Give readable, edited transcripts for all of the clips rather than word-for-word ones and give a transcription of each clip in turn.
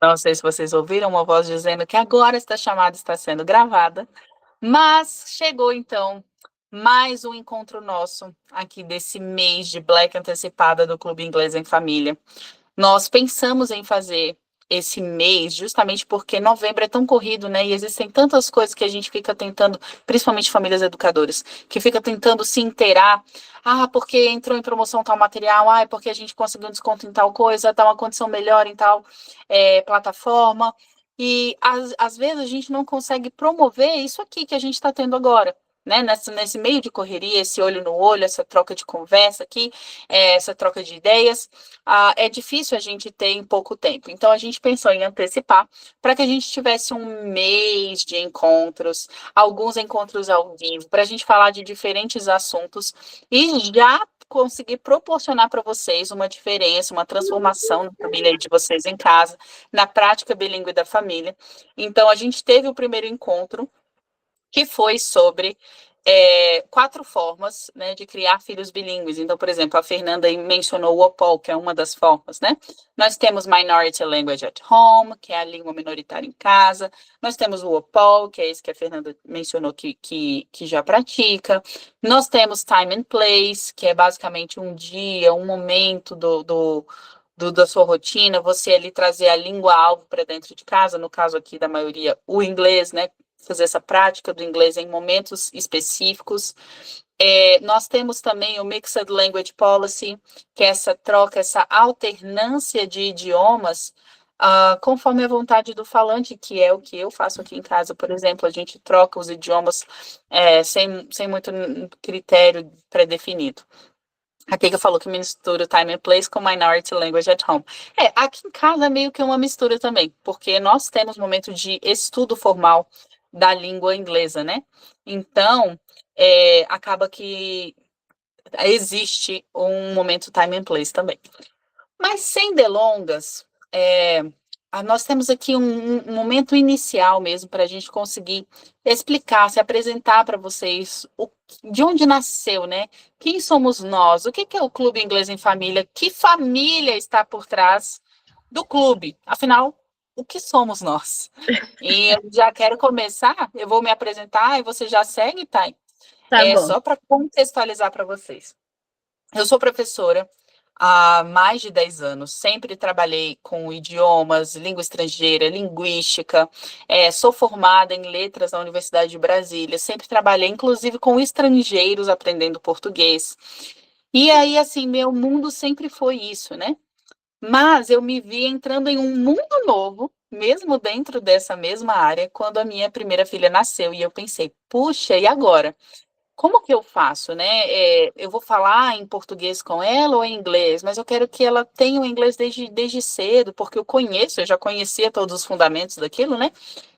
Não sei se vocês ouviram uma voz dizendo que agora esta chamada está sendo gravada, mas chegou então mais um encontro nosso aqui desse mês de Black Antecipada do Clube Inglês em Família. Nós pensamos em fazer esse mês justamente porque novembro é tão corrido, né? E existem tantas coisas que a gente fica tentando, principalmente famílias educadoras, que fica tentando se inteirar. Ah, porque entrou em promoção tal material, ah, é porque a gente conseguiu um desconto em tal coisa, tá uma condição melhor em tal plataforma. E às vezes a gente não consegue promover isso aqui que a gente está tendo agora. Né, nesse meio de correria, esse olho no olho, essa troca de conversa aqui, essa troca de ideias, é difícil a gente ter em pouco tempo. Então, a gente pensou em antecipar para que a gente tivesse um mês de encontros, alguns encontros ao vivo, para a gente falar de diferentes assuntos e já conseguir proporcionar para vocês uma diferença, uma transformação na família de vocês em casa, na prática bilíngue da família. Então, a gente teve o primeiro encontro, que foi sobre 4 formas, né, de criar filhos bilíngues. Então, por exemplo, a Fernanda mencionou o OPOL, que é uma das formas, né? Nós temos Minority Language at Home, que é a língua minoritária em casa. Nós temos o OPOL, que é esse que a Fernanda mencionou que já pratica. Nós temos Time and Place, que é basicamente um dia, um momento da sua rotina, você ali trazer a língua-alvo para dentro de casa, no caso aqui da maioria, o inglês, né? Fazer essa prática do inglês em momentos específicos. Nós temos também o Mixed Language Policy, que é essa troca, essa alternância de idiomas, conforme a vontade do falante, que é o que eu faço aqui em casa, por exemplo, a gente troca os idiomas sem muito critério pré-definido. A Kika falou que mistura o time and place com minority language at home. Aqui em casa é meio que uma mistura também, porque nós temos momento de estudo formal da língua inglesa, né? Então, acaba que existe um momento time and place também. Mas sem delongas, nós temos aqui um momento inicial mesmo para a gente conseguir explicar, se apresentar para vocês de onde nasceu, né? Quem somos nós? O que é o Clube Inglês em Família? Que família está por trás do clube? Afinal, o que somos nós? E eu já quero começar, eu vou me apresentar e você já segue, Thay? Tá bom. Só para contextualizar para vocês. Eu sou professora há mais de 10 anos, sempre trabalhei com idiomas, língua estrangeira, linguística, sou formada em letras na Universidade de Brasília, sempre trabalhei, inclusive, com estrangeiros aprendendo português. E aí, assim, meu mundo sempre foi isso, né? Mas eu me vi entrando em um mundo novo, mesmo dentro dessa mesma área, quando a minha primeira filha nasceu, e eu pensei, puxa, e agora? Como que eu faço, né? Eu vou falar em português com ela ou em inglês, mas eu quero que ela tenha o inglês desde cedo, porque eu já conhecia todos os fundamentos daquilo, né?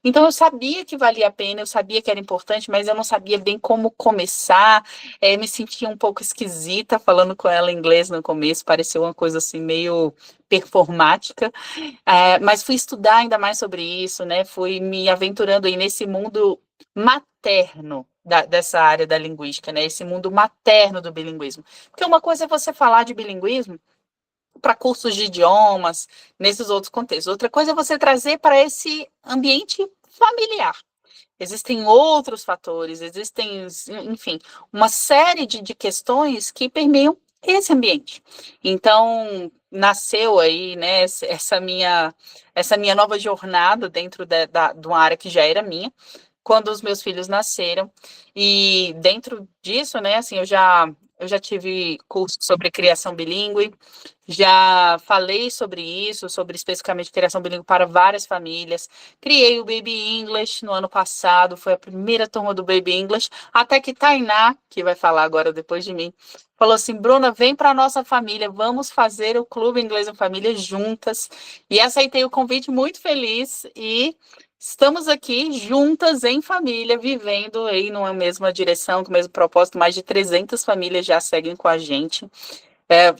Então eu sabia que valia a pena, eu sabia que era importante, mas eu não sabia bem como começar. Me sentia um pouco esquisita falando com ela em inglês no começo, pareceu uma coisa assim meio performática. Mas fui estudar ainda mais sobre isso, né? Fui me aventurando aí nesse mundo materno dessa área da linguística, né? Esse mundo materno do bilinguismo. Porque uma coisa é você falar de bilinguismo para cursos de idiomas, nesses outros contextos. Outra coisa é você trazer para esse ambiente familiar. Existem outros fatores, existem, enfim, uma série de questões que permeiam esse ambiente. Então, nasceu aí, né, essa minha nova jornada dentro de uma área que já era minha, quando os meus filhos nasceram. E dentro disso, né, assim, eu já tive curso sobre criação bilíngue, já falei sobre isso, sobre especificamente criação bilíngue para várias famílias. Criei o Baby English no ano passado, foi a primeira turma do Baby English, até que Tainá, que vai falar agora depois de mim, falou assim, Bruna, vem para a nossa família, vamos fazer o Clube Inglês em Família juntas. E aceitei o convite muito feliz e estamos aqui juntas em família, vivendo aí numa mesma direção, com o mesmo propósito. Mais de 300 famílias já seguem com a gente.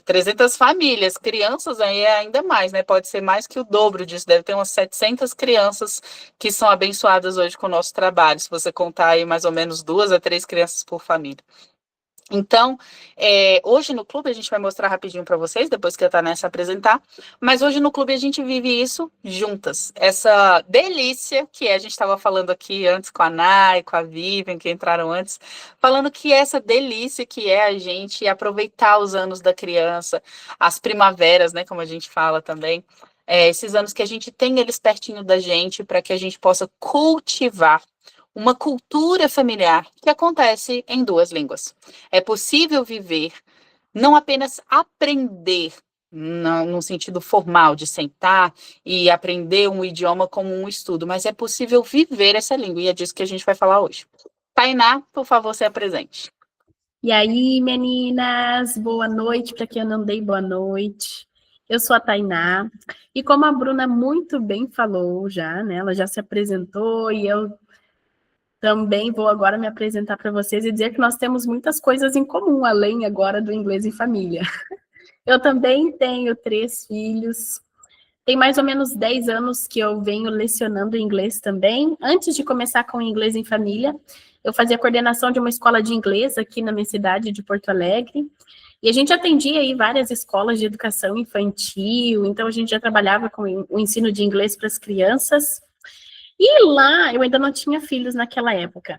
300 famílias, crianças aí é ainda mais, né? Pode ser mais que o dobro disso. Deve ter umas 700 crianças que são abençoadas hoje com o nosso trabalho. Se você contar aí mais ou menos 2 a 3 crianças por família. Então, hoje no clube, a gente vai mostrar rapidinho para vocês, depois que a Tanessa apresentar, mas hoje no clube a gente vive isso juntas, essa delícia que a gente estava falando aqui antes com a Nay, com a Vivian, que entraram antes, falando que essa delícia que é a gente aproveitar os anos da criança, as primaveras, né, como a gente fala também, esses anos que a gente tem eles pertinho da gente, para que a gente possa cultivar uma cultura familiar que acontece em duas línguas. É possível viver, não apenas aprender, no sentido formal, de sentar e aprender um idioma como um estudo, mas é possível viver essa língua, e é disso que a gente vai falar hoje. Tainá, por favor, se apresente. E aí, meninas, boa noite, para quem eu não dei boa noite. Eu sou a Tainá, e como a Bruna muito bem falou já, né, ela já se apresentou, e eu também vou agora me apresentar para vocês e dizer que nós temos muitas coisas em comum, além agora do inglês em família. Eu também tenho 3 filhos, tem mais ou menos 10 anos que eu venho lecionando inglês também. Antes de começar com inglês em família, eu fazia coordenação de uma escola de inglês aqui na minha cidade de Porto Alegre. E a gente atendia aí várias escolas de educação infantil, então a gente já trabalhava com o ensino de inglês para as crianças. E lá eu ainda não tinha filhos naquela época.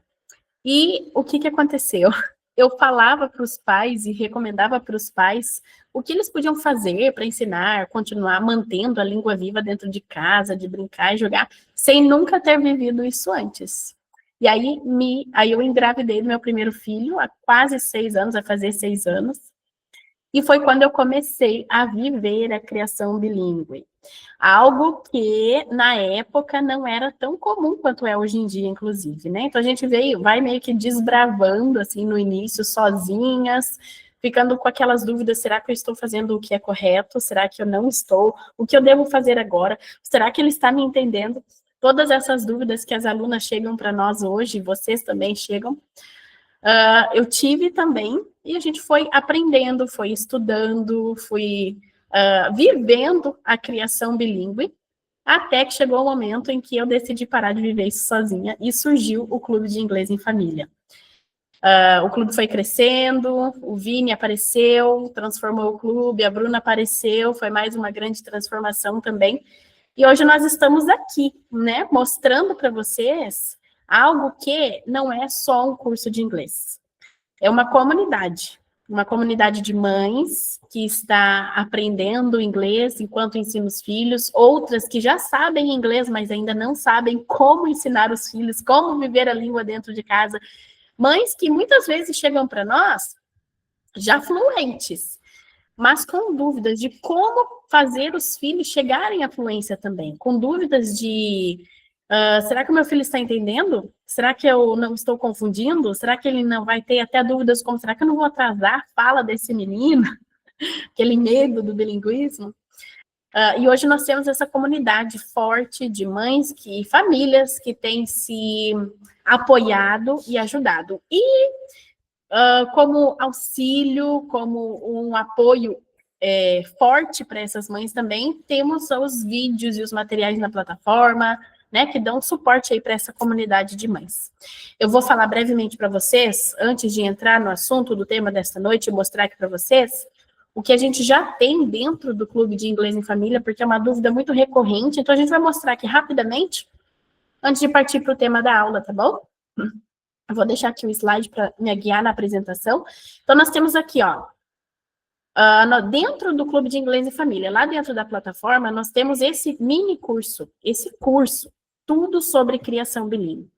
E o que aconteceu? Eu falava para os pais e recomendava para os pais o que eles podiam fazer para ensinar, continuar mantendo a língua viva dentro de casa, de brincar e jogar, sem nunca ter vivido isso antes. E aí eu engravidei do meu primeiro filho há quase 6 anos, vai fazer 6 anos, e foi quando eu comecei a viver a criação bilíngue. Algo que, na época, não era tão comum quanto é hoje em dia, inclusive, né? Então, a gente vai meio que desbravando, assim, no início, sozinhas, ficando com aquelas dúvidas, será que eu estou fazendo o que é correto? Será que eu não estou? O que eu devo fazer agora? Será que ele está me entendendo? Todas essas dúvidas que as alunas chegam para nós hoje, vocês também chegam, eu tive também, e a gente foi aprendendo, foi estudando, fui vivendo a criação bilíngue, até que chegou o momento em que eu decidi parar de viver isso sozinha, e surgiu o Clube de Inglês em Família. O clube foi crescendo, o Vini apareceu, transformou o clube, a Bruna apareceu, foi mais uma grande transformação também, e hoje nós estamos aqui, né, mostrando para vocês algo que não é só um curso de inglês. É uma comunidade de mães que está aprendendo inglês enquanto ensina os filhos, outras que já sabem inglês, mas ainda não sabem como ensinar os filhos, como viver a língua dentro de casa. Mães que muitas vezes chegam para nós já fluentes, mas com dúvidas de como fazer os filhos chegarem à fluência também, com dúvidas de será que o meu filho está entendendo? Será que eu não estou confundindo? Será que ele não vai ter até dúvidas como, será que eu não vou atrasar a fala desse menino? Aquele medo do bilinguismo. E hoje nós temos essa comunidade forte de mães e famílias que têm se apoiado e ajudado. E como auxílio, como um apoio forte para essas mães também, temos os vídeos e os materiais na plataforma, né, que dão suporte aí para essa comunidade de mães. Eu vou falar brevemente para vocês, antes de entrar no assunto do tema desta noite, e mostrar aqui para vocês o que a gente já tem dentro do Clube de Inglês em Família, porque é uma dúvida muito recorrente, então a gente vai mostrar aqui rapidamente, antes de partir para o tema da aula, tá bom? Eu vou deixar aqui o slide para me guiar na apresentação. Então, nós temos aqui, ó, dentro do Clube de Inglês em Família, lá dentro da plataforma, nós temos esse mini curso, tudo sobre criação bilíngue.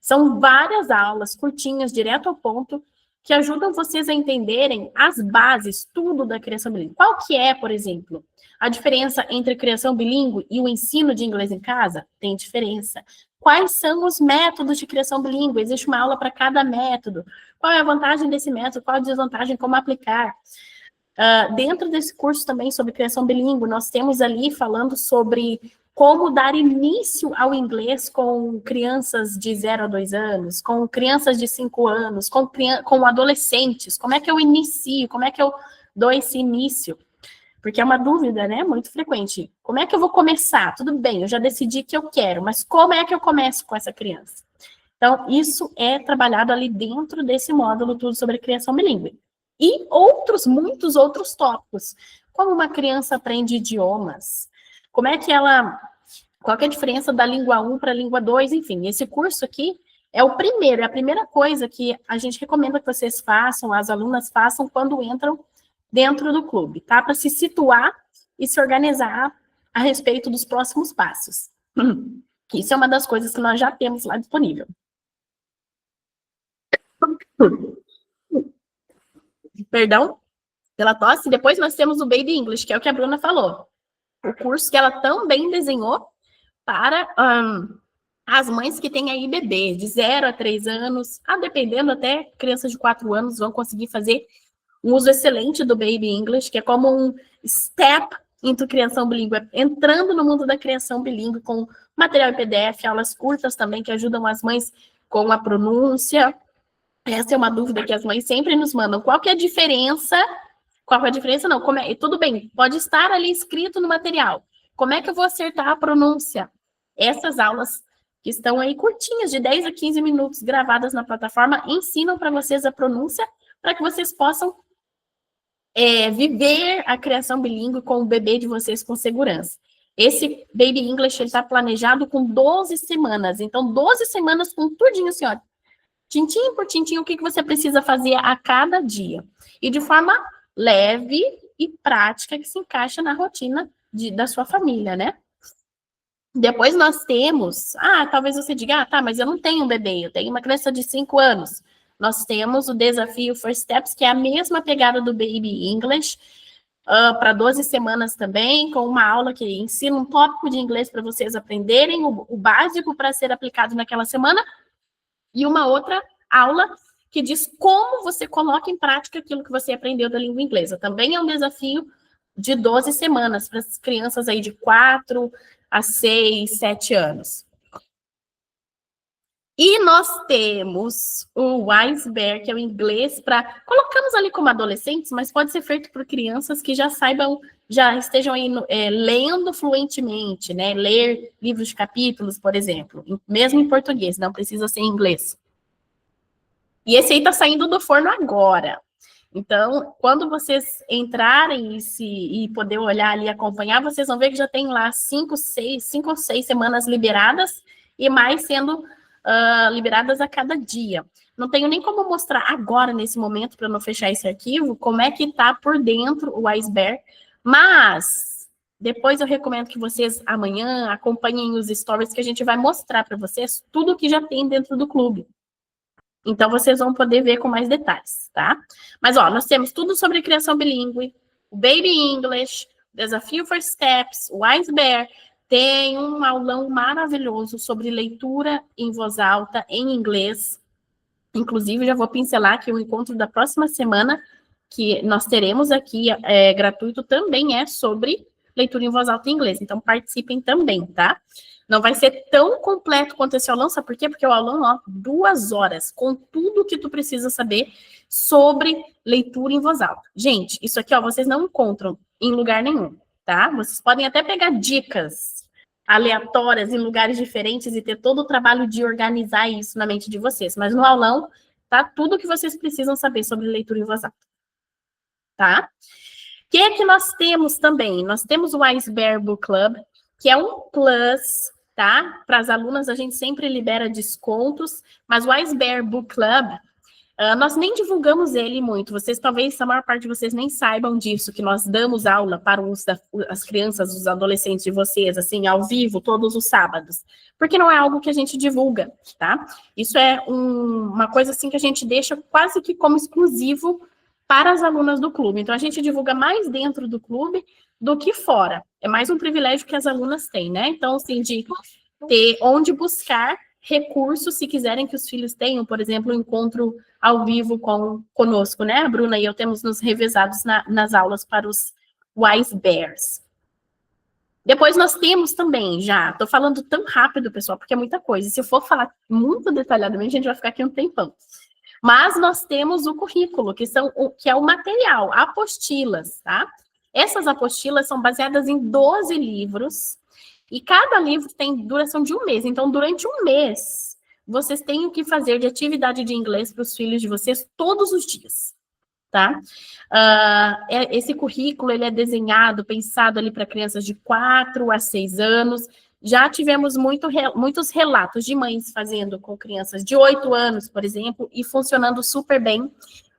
São várias aulas curtinhas, direto ao ponto, que ajudam vocês a entenderem as bases, tudo da criação bilíngue. Qual que é, por exemplo, a diferença entre criação bilíngue e o ensino de inglês em casa? Tem diferença. Quais são os métodos de criação bilíngue? Existe uma aula para cada método. Qual é a vantagem desse método? Qual a desvantagem? Como aplicar? Dentro desse curso também sobre criação bilíngue, nós temos ali falando sobre como dar início ao inglês com crianças de 0 a 2 anos, com crianças de 5 anos, com adolescentes, como é que eu inicio, como é que eu dou esse início? Porque é uma dúvida, né, muito frequente. Como é que eu vou começar? Tudo bem, eu já decidi que eu quero, mas como é que eu começo com essa criança? Então, isso é trabalhado ali dentro desse módulo tudo sobre criação bilíngue. E muitos outros tópicos, como uma criança aprende idiomas, como é que ela, qual que é a diferença da língua 1 para a língua 2, enfim, esse curso aqui é a primeira coisa que a gente recomenda que vocês façam, as alunas façam quando entram dentro do clube, tá? Para se situar e se organizar a respeito dos próximos passos. Isso é uma das coisas que nós já temos lá disponível. Perdão pela tosse. Depois nós temos o Baby English, que é o que a Bruna falou. O curso que ela também desenhou para as mães que têm aí bebês de 0 a 3 anos, dependendo até crianças de 4 anos vão conseguir fazer um uso excelente do Baby English, que é como um step into criação bilíngue, entrando no mundo da criação bilíngue com material em PDF, aulas curtas também que ajudam as mães com a pronúncia. Essa é uma dúvida que as mães sempre nos mandam. Qual que é a diferença? Qual é a diferença? Não, tudo bem, pode estar ali escrito no material. Como é que eu vou acertar a pronúncia? Essas aulas que estão aí curtinhas, de 10 a 15 minutos, gravadas na plataforma, ensinam para vocês a pronúncia, para que vocês possam viver a criação bilíngue com o bebê de vocês com segurança. Esse Baby English está planejado com 12 semanas. Então, 12 semanas com tudinho, assim, ó, tintim por tintim, o que você precisa fazer a cada dia. E de forma leve e prática, que se encaixa na rotina da sua família, né? Depois nós temos... talvez você diga, tá, mas eu não tenho um bebê, eu tenho uma criança de 5 anos. Nós temos o desafio First Steps, que é a mesma pegada do Baby English, para 12 semanas também, com uma aula que ensina um tópico de inglês para vocês aprenderem, o básico para ser aplicado naquela semana, e uma outra aula que diz como você coloca em prática aquilo que você aprendeu da língua inglesa. Também é um desafio de 12 semanas para as crianças aí de 4 a 6, 7 anos. E nós temos o Wise Bear, que é o inglês para... Colocamos ali como adolescentes, mas pode ser feito por crianças que já saibam, já estejam aí lendo fluentemente, né? Ler livros de capítulos, por exemplo. Mesmo em português, não precisa ser em inglês. E esse aí está saindo do forno agora. Então, quando vocês entrarem e poder olhar ali e acompanhar, vocês vão ver que já tem lá 5 ou 6 semanas liberadas e mais sendo... liberadas a cada dia. Não tenho nem como mostrar agora, nesse momento, para não fechar esse arquivo, como é que está por dentro o Wise Bear, mas depois eu recomendo que vocês amanhã acompanhem os stories que a gente vai mostrar para vocês tudo que já tem dentro do clube. Então, vocês vão poder ver com mais detalhes, tá? Mas, nós temos tudo sobre criação bilíngue, o Baby English, Desafio First Steps, o Wise Bear. Tem um aulão maravilhoso sobre leitura em voz alta, em inglês. Inclusive, já vou pincelar que o encontro da próxima semana, que nós teremos aqui, gratuito, também é sobre leitura em voz alta em inglês. Então, participem também, tá? Não vai ser tão completo quanto esse aulão, sabe por quê? Porque o aulão, 2 horas, com tudo que tu precisa saber sobre leitura em voz alta. Gente, isso aqui, vocês não encontram em lugar nenhum, tá? Vocês podem até pegar dicas aleatórias em lugares diferentes e ter todo o trabalho de organizar isso na mente de vocês. Mas no aulão tá tudo que vocês precisam saber sobre leitura em voz alta. Tá? O que é que nós temos também? Nós temos o Wise Bear Book Club, que é um plus, tá? Para as alunas a gente sempre libera descontos, mas o Wise Bear Book Club... nós nem divulgamos ele muito, talvez a maior parte de vocês nem saibam disso, que nós damos aula para as crianças, os adolescentes de vocês, assim, ao vivo, todos os sábados, porque não é algo que a gente divulga, tá? Isso é uma coisa, assim, que a gente deixa quase que como exclusivo para as alunas do clube. Então, a gente divulga mais dentro do clube do que fora. É mais um privilégio que as alunas têm, né? Então, assim, de ter onde buscar recursos, se quiserem que os filhos tenham, por exemplo, um encontro ao vivo conosco, né? A Bruna e eu temos nos revezados nas aulas para os Wise Bears. Depois nós temos também, estou falando tão rápido, pessoal, porque é muita coisa. Se eu for falar muito detalhadamente, a gente vai ficar aqui um tempão. Mas nós temos o currículo, que é o material, apostilas, tá? Essas apostilas são baseadas em 12 livros, e cada livro tem duração de 1 mês. Então, durante 1 mês, vocês têm o que fazer de atividade de inglês para os filhos de vocês todos os dias. tá? Esse currículo, ele é desenhado, pensado ali para crianças de 4 a 6 anos. Já tivemos muitos relatos de mães fazendo com crianças de 8 anos, por exemplo, e funcionando super bem,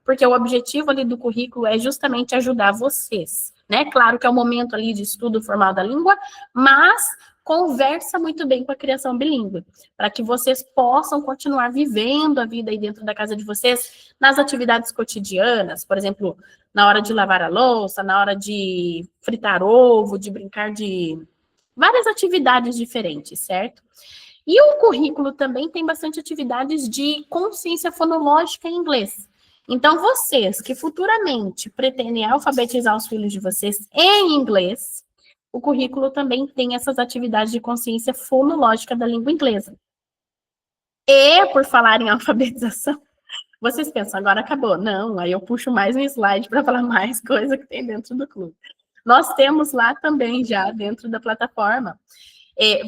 porque o objetivo ali do currículo é justamente ajudar vocês, né? Claro que é o momento ali de estudo formal da língua, mas conversa muito bem com a criação bilíngue, para que vocês possam continuar vivendo a vida aí dentro da casa de vocês, nas atividades cotidianas, por exemplo, na hora de lavar a louça, na hora de fritar ovo, de brincar de várias atividades diferentes, certo? E o currículo também tem bastante atividades de consciência fonológica em inglês. Então, vocês que futuramente pretendem alfabetizar os filhos de vocês em inglês, o currículo também tem essas atividades de consciência fonológica da língua inglesa. E, por falar em alfabetização, vocês pensam, agora acabou. Não, aí eu puxo mais um slide para falar mais coisa que tem dentro do clube. Nós temos lá também, já dentro da plataforma,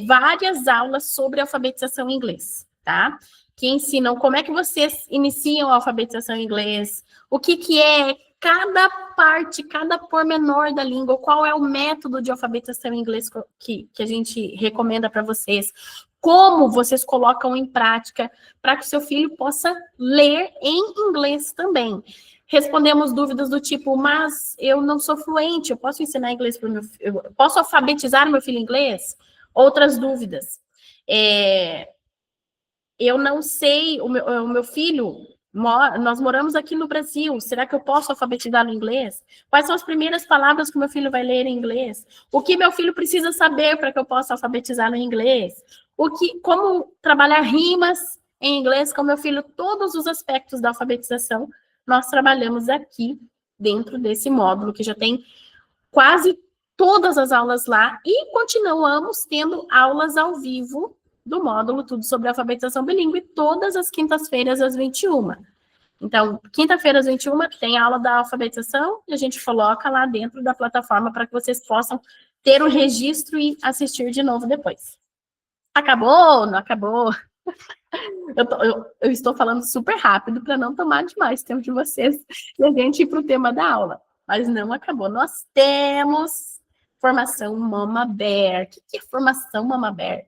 várias aulas sobre alfabetização em inglês, tá? Que ensinam como é que vocês iniciam a alfabetização em inglês, o que é cada parte, cada pormenor da língua, qual é o método de alfabetização em inglês que a gente recomenda para vocês, como vocês colocam em prática para que o seu filho possa ler em inglês também. Respondemos dúvidas do tipo, mas eu não sou fluente, eu posso ensinar inglês para o meu filho, eu posso alfabetizar meu filho em inglês? Outras dúvidas. Eu não sei, o meu filho, nós moramos aqui no Brasil, será que eu posso alfabetizar no inglês? Quais são as primeiras palavras que o meu filho vai ler em inglês? O que meu filho precisa saber para que eu possa alfabetizar no inglês? Como trabalhar rimas em inglês com meu filho? Todos os aspectos da alfabetização nós trabalhamos aqui dentro desse módulo, que já tem quase todas as aulas lá, e continuamos tendo aulas ao vivo do módulo Tudo sobre Alfabetização Bilíngue, todas as quintas-feiras às 21h. Então, quinta-feira às 21h tem aula da alfabetização, e a gente coloca lá dentro da plataforma para que vocês possam ter o registro e assistir de novo depois. Acabou? Não acabou? Eu estou falando super rápido para não tomar demais tempo de vocês e a gente ir para o tema da aula. Mas não acabou. Nós temos formação Mama Bear. O que é formação Mama Bear?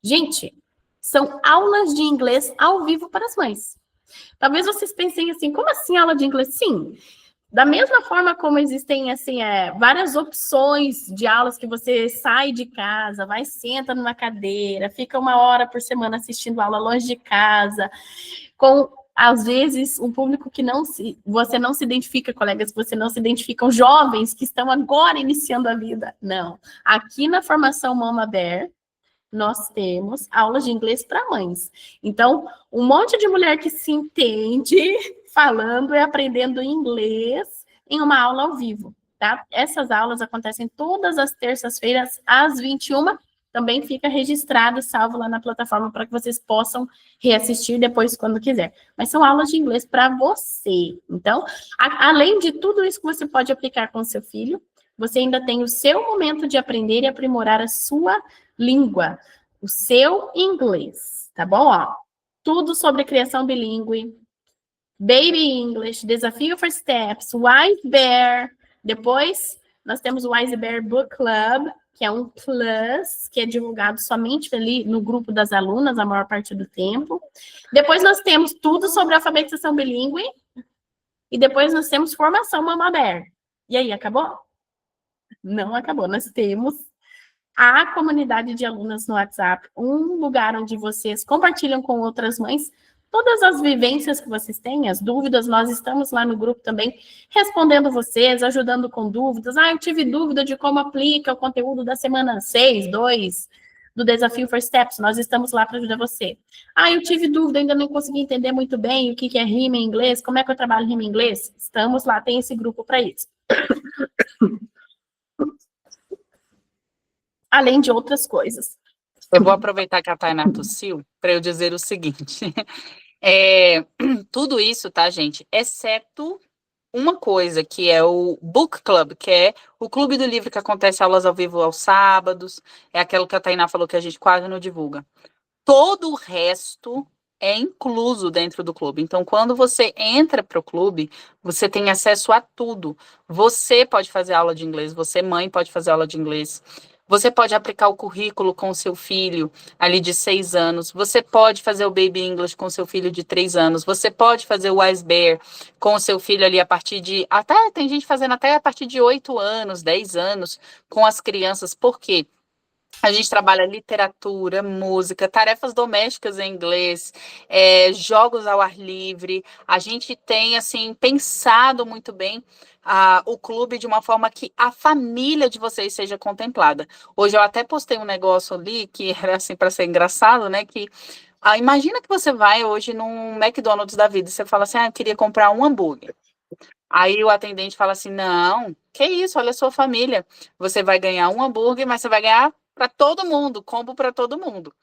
Gente, são aulas de inglês ao vivo para as mães. Talvez vocês pensem assim, como assim aula de inglês? Sim, da mesma forma como existem assim, várias opções de aulas que você sai de casa, vai, senta numa cadeira, fica 1 hora por semana assistindo aula longe de casa, com, às vezes, um público que você não se identifica, colegas, você não se identificam, jovens que estão agora iniciando a vida. Não. Aqui na formação Mama Bear, nós temos aulas de inglês para mães. Então, um monte de mulher que se entende falando e aprendendo inglês em uma aula ao vivo, tá? Essas aulas acontecem todas as terças-feiras às 21h. Também fica registrado e salvo lá na plataforma para que vocês possam reassistir depois quando quiser. Mas são aulas de inglês para você. Então, além de tudo isso que você pode aplicar com o seu filho, você ainda tem o seu momento de aprender e aprimorar a sua língua, o seu inglês, tá bom? Ó, tudo sobre criação bilíngue, Baby English, Desafio for Steps, Wise Bear. Depois, nós temos o Wise Bear Book Club, que é um plus, que é divulgado somente ali no grupo das alunas, a maior parte do tempo. Depois nós temos tudo sobre alfabetização bilíngue. E depois nós temos formação Mama Bear. E aí, acabou? Não acabou. Nós temos a comunidade de alunas no WhatsApp, um lugar onde vocês compartilham com outras mães todas as vivências que vocês têm, as dúvidas. Nós estamos lá no grupo também respondendo vocês, ajudando com dúvidas. Eu tive dúvida de como aplica o conteúdo da semana 6, 2 do Desafio for Steps. Nós estamos lá para ajudar você. Eu tive dúvida, ainda não consegui entender muito bem o que é rima em inglês, como é que eu trabalho rima em inglês. Estamos lá, tem esse grupo para isso. Além de outras coisas. Eu vou aproveitar que a Tainá tossiu para eu dizer o seguinte. Tudo isso, tá, gente? Exceto uma coisa, que é o Book Club, que é o clube do livro que acontece aulas ao vivo aos sábados. É aquilo que a Tainá falou que a gente quase não divulga. Todo o resto é incluso dentro do clube. Então, quando você entra para o clube, você tem acesso a tudo. Você pode fazer aula de inglês, você, mãe, pode fazer aula de inglês. Você pode aplicar o currículo com o seu filho ali de 6 anos. Você pode fazer o Baby English com o seu filho de 3 anos. Você pode fazer o Wise Bear com o seu filho ali a partir de... Até tem gente fazendo até a partir de 8 anos, 10 anos com as crianças. Por quê? A gente trabalha literatura, música, tarefas domésticas em inglês, jogos ao ar livre. A gente tem, assim, pensado muito bem o clube de uma forma que a família de vocês seja contemplada. Hoje eu até postei um negócio ali que era, assim, para ser engraçado, né? Que imagina que você vai hoje num McDonald's da vida e você fala assim, eu queria comprar um hambúrguer. Aí o atendente fala assim: não, que isso, olha a sua família. Você vai ganhar um hambúrguer, mas você vai ganhar para todo mundo, combo para todo mundo.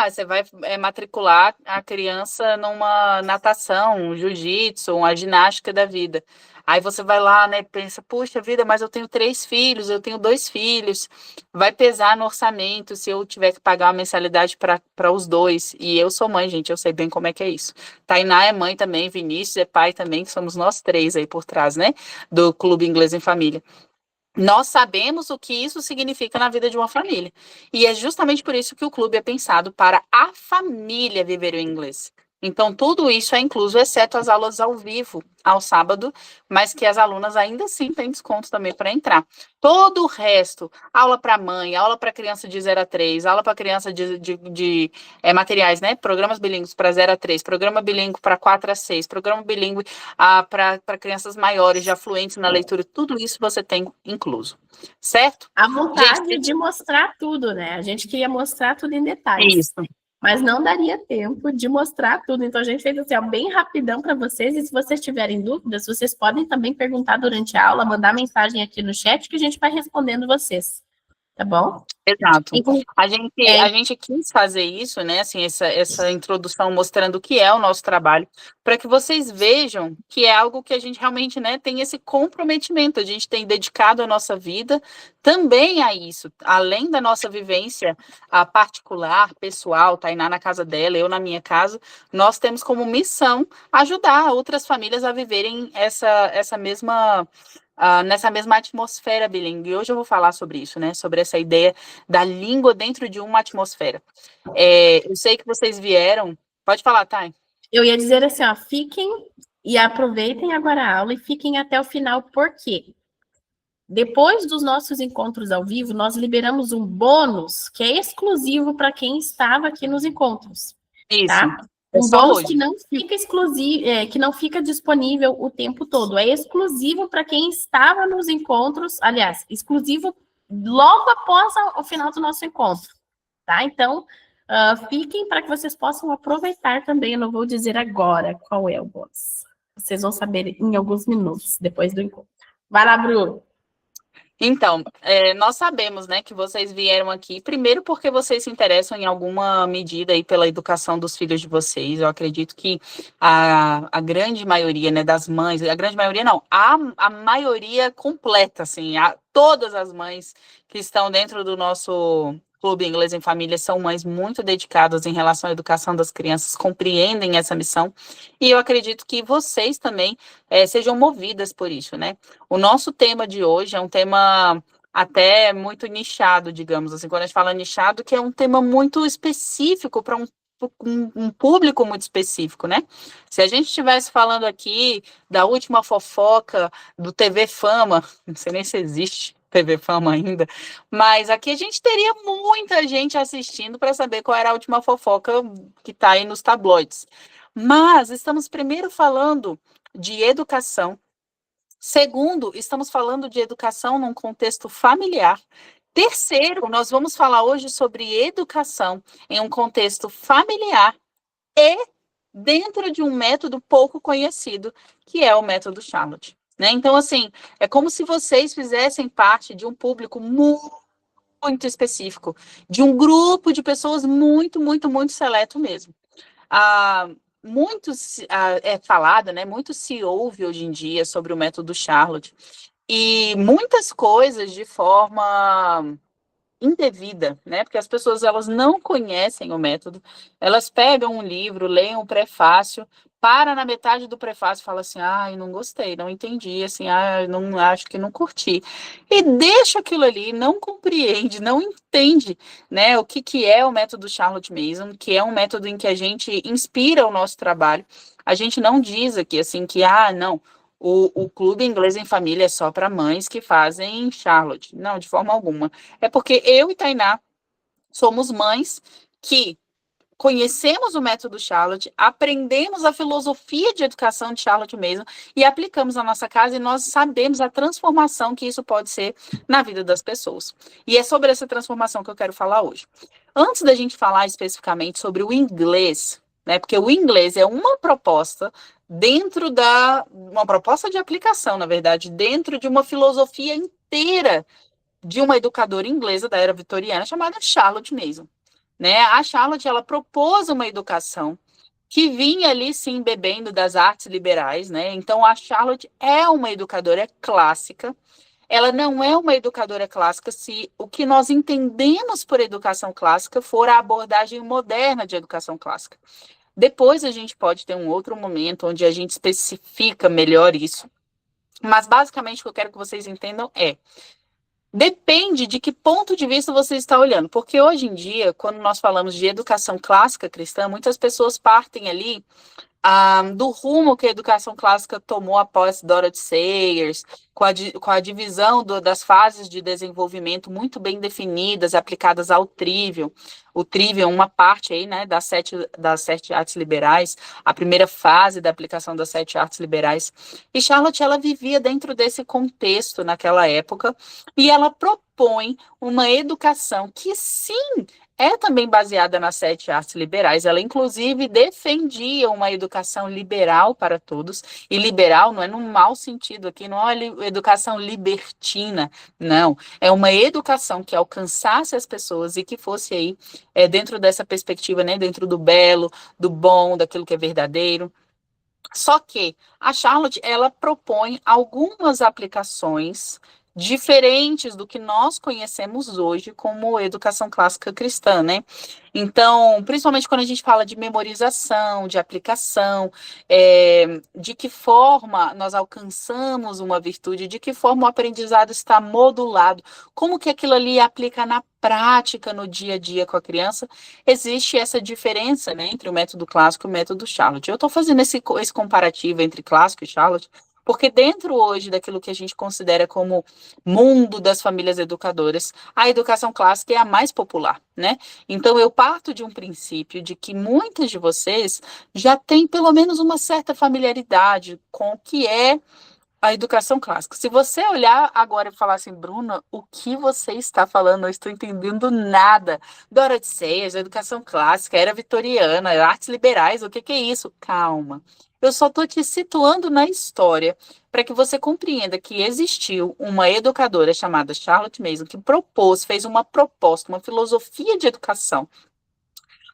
Você vai matricular a criança numa natação, um jiu-jitsu, uma ginástica da vida. Aí você vai lá, né, pensa, puxa vida, mas eu tenho 3 filhos, eu tenho 2 filhos. Vai pesar no orçamento se eu tiver que pagar uma mensalidade para os dois. E eu sou mãe, gente, eu sei bem como é que é isso. Tainá é mãe também, Vinícius é pai também, que somos nós 3 aí por trás, né, do Clube Inglês em Família. Nós sabemos o que isso significa na vida de uma família. E é justamente por isso que o clube é pensado para a família viver o inglês. Então, tudo isso é incluso, exceto as aulas ao vivo, ao sábado, mas que as alunas ainda assim têm desconto também para entrar. Todo o resto, aula para mãe, aula para criança de 0 a 3, aula para criança de materiais, né? Programas bilíngues para 0 a 3, programa bilíngue para 4 a 6, programa bilíngue para crianças maiores, já fluentes na leitura, tudo isso você tem incluso, certo? A vontade Gente, de mostrar tudo, né? A gente queria mostrar tudo em é detalhes, isso. mas não daria tempo de mostrar tudo. Então a gente fez assim, ó, bem rapidão para vocês. E se vocês tiverem dúvidas, vocês podem também perguntar durante a aula, mandar mensagem aqui no chat que a gente vai respondendo vocês, tá bom? Exato. Inclu- A gente quis fazer isso, né? Assim, essa introdução mostrando o que é o nosso trabalho, para que vocês vejam que é algo que a gente realmente, né, tem esse comprometimento, a gente tem dedicado a nossa vida também a isso, além da nossa vivência particular, pessoal, Tainá na casa dela, eu na minha casa, nós temos como missão ajudar outras famílias a viverem essa mesma nessa mesma atmosfera bilíngue. E hoje eu vou falar sobre isso, né? Sobre essa ideia da língua dentro de uma atmosfera. Eu sei que vocês vieram. Pode falar, Thay. Eu ia dizer assim, ó, fiquem e aproveitem agora a aula e fiquem até o final, por quê? Depois dos nossos encontros ao vivo, nós liberamos um bônus que é exclusivo para quem estava aqui nos encontros, Isso. tá? É Um só bônus hoje. que não fica exclusivo, que não fica disponível o tempo todo. É exclusivo para quem estava nos encontros, aliás, exclusivo logo após o final do nosso encontro, tá? Então, fiquem para que vocês possam aproveitar também. Eu não vou dizer agora qual é o bônus. Vocês vão saber em alguns minutos depois do encontro. Vai lá, Bruno. Então, nós sabemos, né, que vocês vieram aqui, primeiro porque vocês se interessam em alguma medida aí pela educação dos filhos de vocês. Eu acredito que a grande maioria, né, das mães, a grande maioria não, a maioria completa, assim, todas as mães que estão dentro do nosso Clube Inglês em Família são mães muito dedicadas em relação à educação das crianças, compreendem essa missão, e eu acredito que vocês também sejam movidas por isso, né? O nosso tema de hoje é um tema até muito nichado, digamos assim, quando a gente fala nichado, que é um tema muito específico para um público muito específico, né? Se a gente estivesse falando aqui da última fofoca do TV Fama, não sei nem se existe TV Fama ainda, mas aqui a gente teria muita gente assistindo para saber qual era a última fofoca que está aí nos tabloides. Mas estamos primeiro falando de educação. Segundo, estamos falando de educação num contexto familiar. Terceiro, nós vamos falar hoje sobre educação em um contexto familiar e dentro de um método pouco conhecido, que é o método Charlotte. Né? Então, assim, é como se vocês fizessem parte de um público muito específico, de um grupo de pessoas muito, muito, muito seleto mesmo. É falado, né? Muito se ouve hoje em dia sobre o método Charlotte. E muitas coisas de forma indevida, né? Porque as pessoas elas não conhecem o método, elas pegam um livro, leem o prefácio, para na metade do prefácio e fala assim, não gostei, não entendi, assim, não acho que não curti. E deixa aquilo ali, não compreende, não entende, né, o que é o método Charlotte Mason, que é um método em que a gente inspira o nosso trabalho. A gente não diz aqui, assim, que, não, o Clube Inglês em Família é só para mães que fazem Charlotte. Não, de forma alguma. É porque eu e Tainá somos mães que conhecemos o método Charlotte, aprendemos a filosofia de educação de Charlotte mesmo e aplicamos na nossa casa e nós sabemos a transformação que isso pode ser na vida das pessoas. E é sobre essa transformação que eu quero falar hoje. Antes da gente falar especificamente sobre o inglês, né, porque o inglês é uma proposta uma proposta de aplicação, na verdade, dentro de uma filosofia inteira de uma educadora inglesa da era vitoriana chamada Charlotte Mason. Né? A Charlotte ela propôs uma educação que vinha ali sim bebendo das artes liberais, né? Então a Charlotte é uma educadora clássica. Ela não é uma educadora clássica se o que nós entendemos por educação clássica for a abordagem moderna de educação clássica. Depois a gente pode ter um outro momento onde a gente especifica melhor isso. Mas basicamente o que eu quero que vocês entendam depende de que ponto de vista você está olhando, porque hoje em dia, quando nós falamos de educação clássica cristã, muitas pessoas partem ali do rumo que a educação clássica tomou após Dorothy Sayers, com a divisão das fases de desenvolvimento muito bem definidas, aplicadas ao Trivium. O Trivium é uma parte aí, né, das sete artes liberais, a primeira fase da aplicação das 7 artes liberais. E Charlotte, ela vivia dentro desse contexto naquela época, e ela propõe uma educação que, sim, é também baseada nas 7 artes liberais. Ela, inclusive, defendia uma educação liberal para todos. E liberal não é num mau sentido aqui, não é uma educação libertina, não. É uma educação que alcançasse as pessoas e que fosse aí, dentro dessa perspectiva, né, dentro do belo, do bom, daquilo que é verdadeiro. Só que a Charlotte, ela propõe algumas aplicações diferentes do que nós conhecemos hoje como educação clássica cristã, né? Então, principalmente quando a gente fala de memorização, de aplicação, de que forma nós alcançamos uma virtude, de que forma o aprendizado está modulado, como que aquilo ali aplica na prática, no dia a dia com a criança, existe essa diferença, né, entre o método clássico e o método Charlotte. Eu estou fazendo esse comparativo entre clássico e Charlotte, porque dentro hoje daquilo que a gente considera como mundo das famílias educadoras, a educação clássica é a mais popular, né? Então eu parto de um princípio de que muitas de vocês já têm pelo menos uma certa familiaridade com o que é a educação clássica. Se você olhar agora e falar assim, Bruna, o que você está falando? Não estou entendendo nada. Dorothy Sayers, educação clássica, era vitoriana, artes liberais, o que é isso? Calma. Eu só estou te situando na história para que você compreenda que existiu uma educadora chamada Charlotte Mason que fez uma proposta, uma filosofia de educação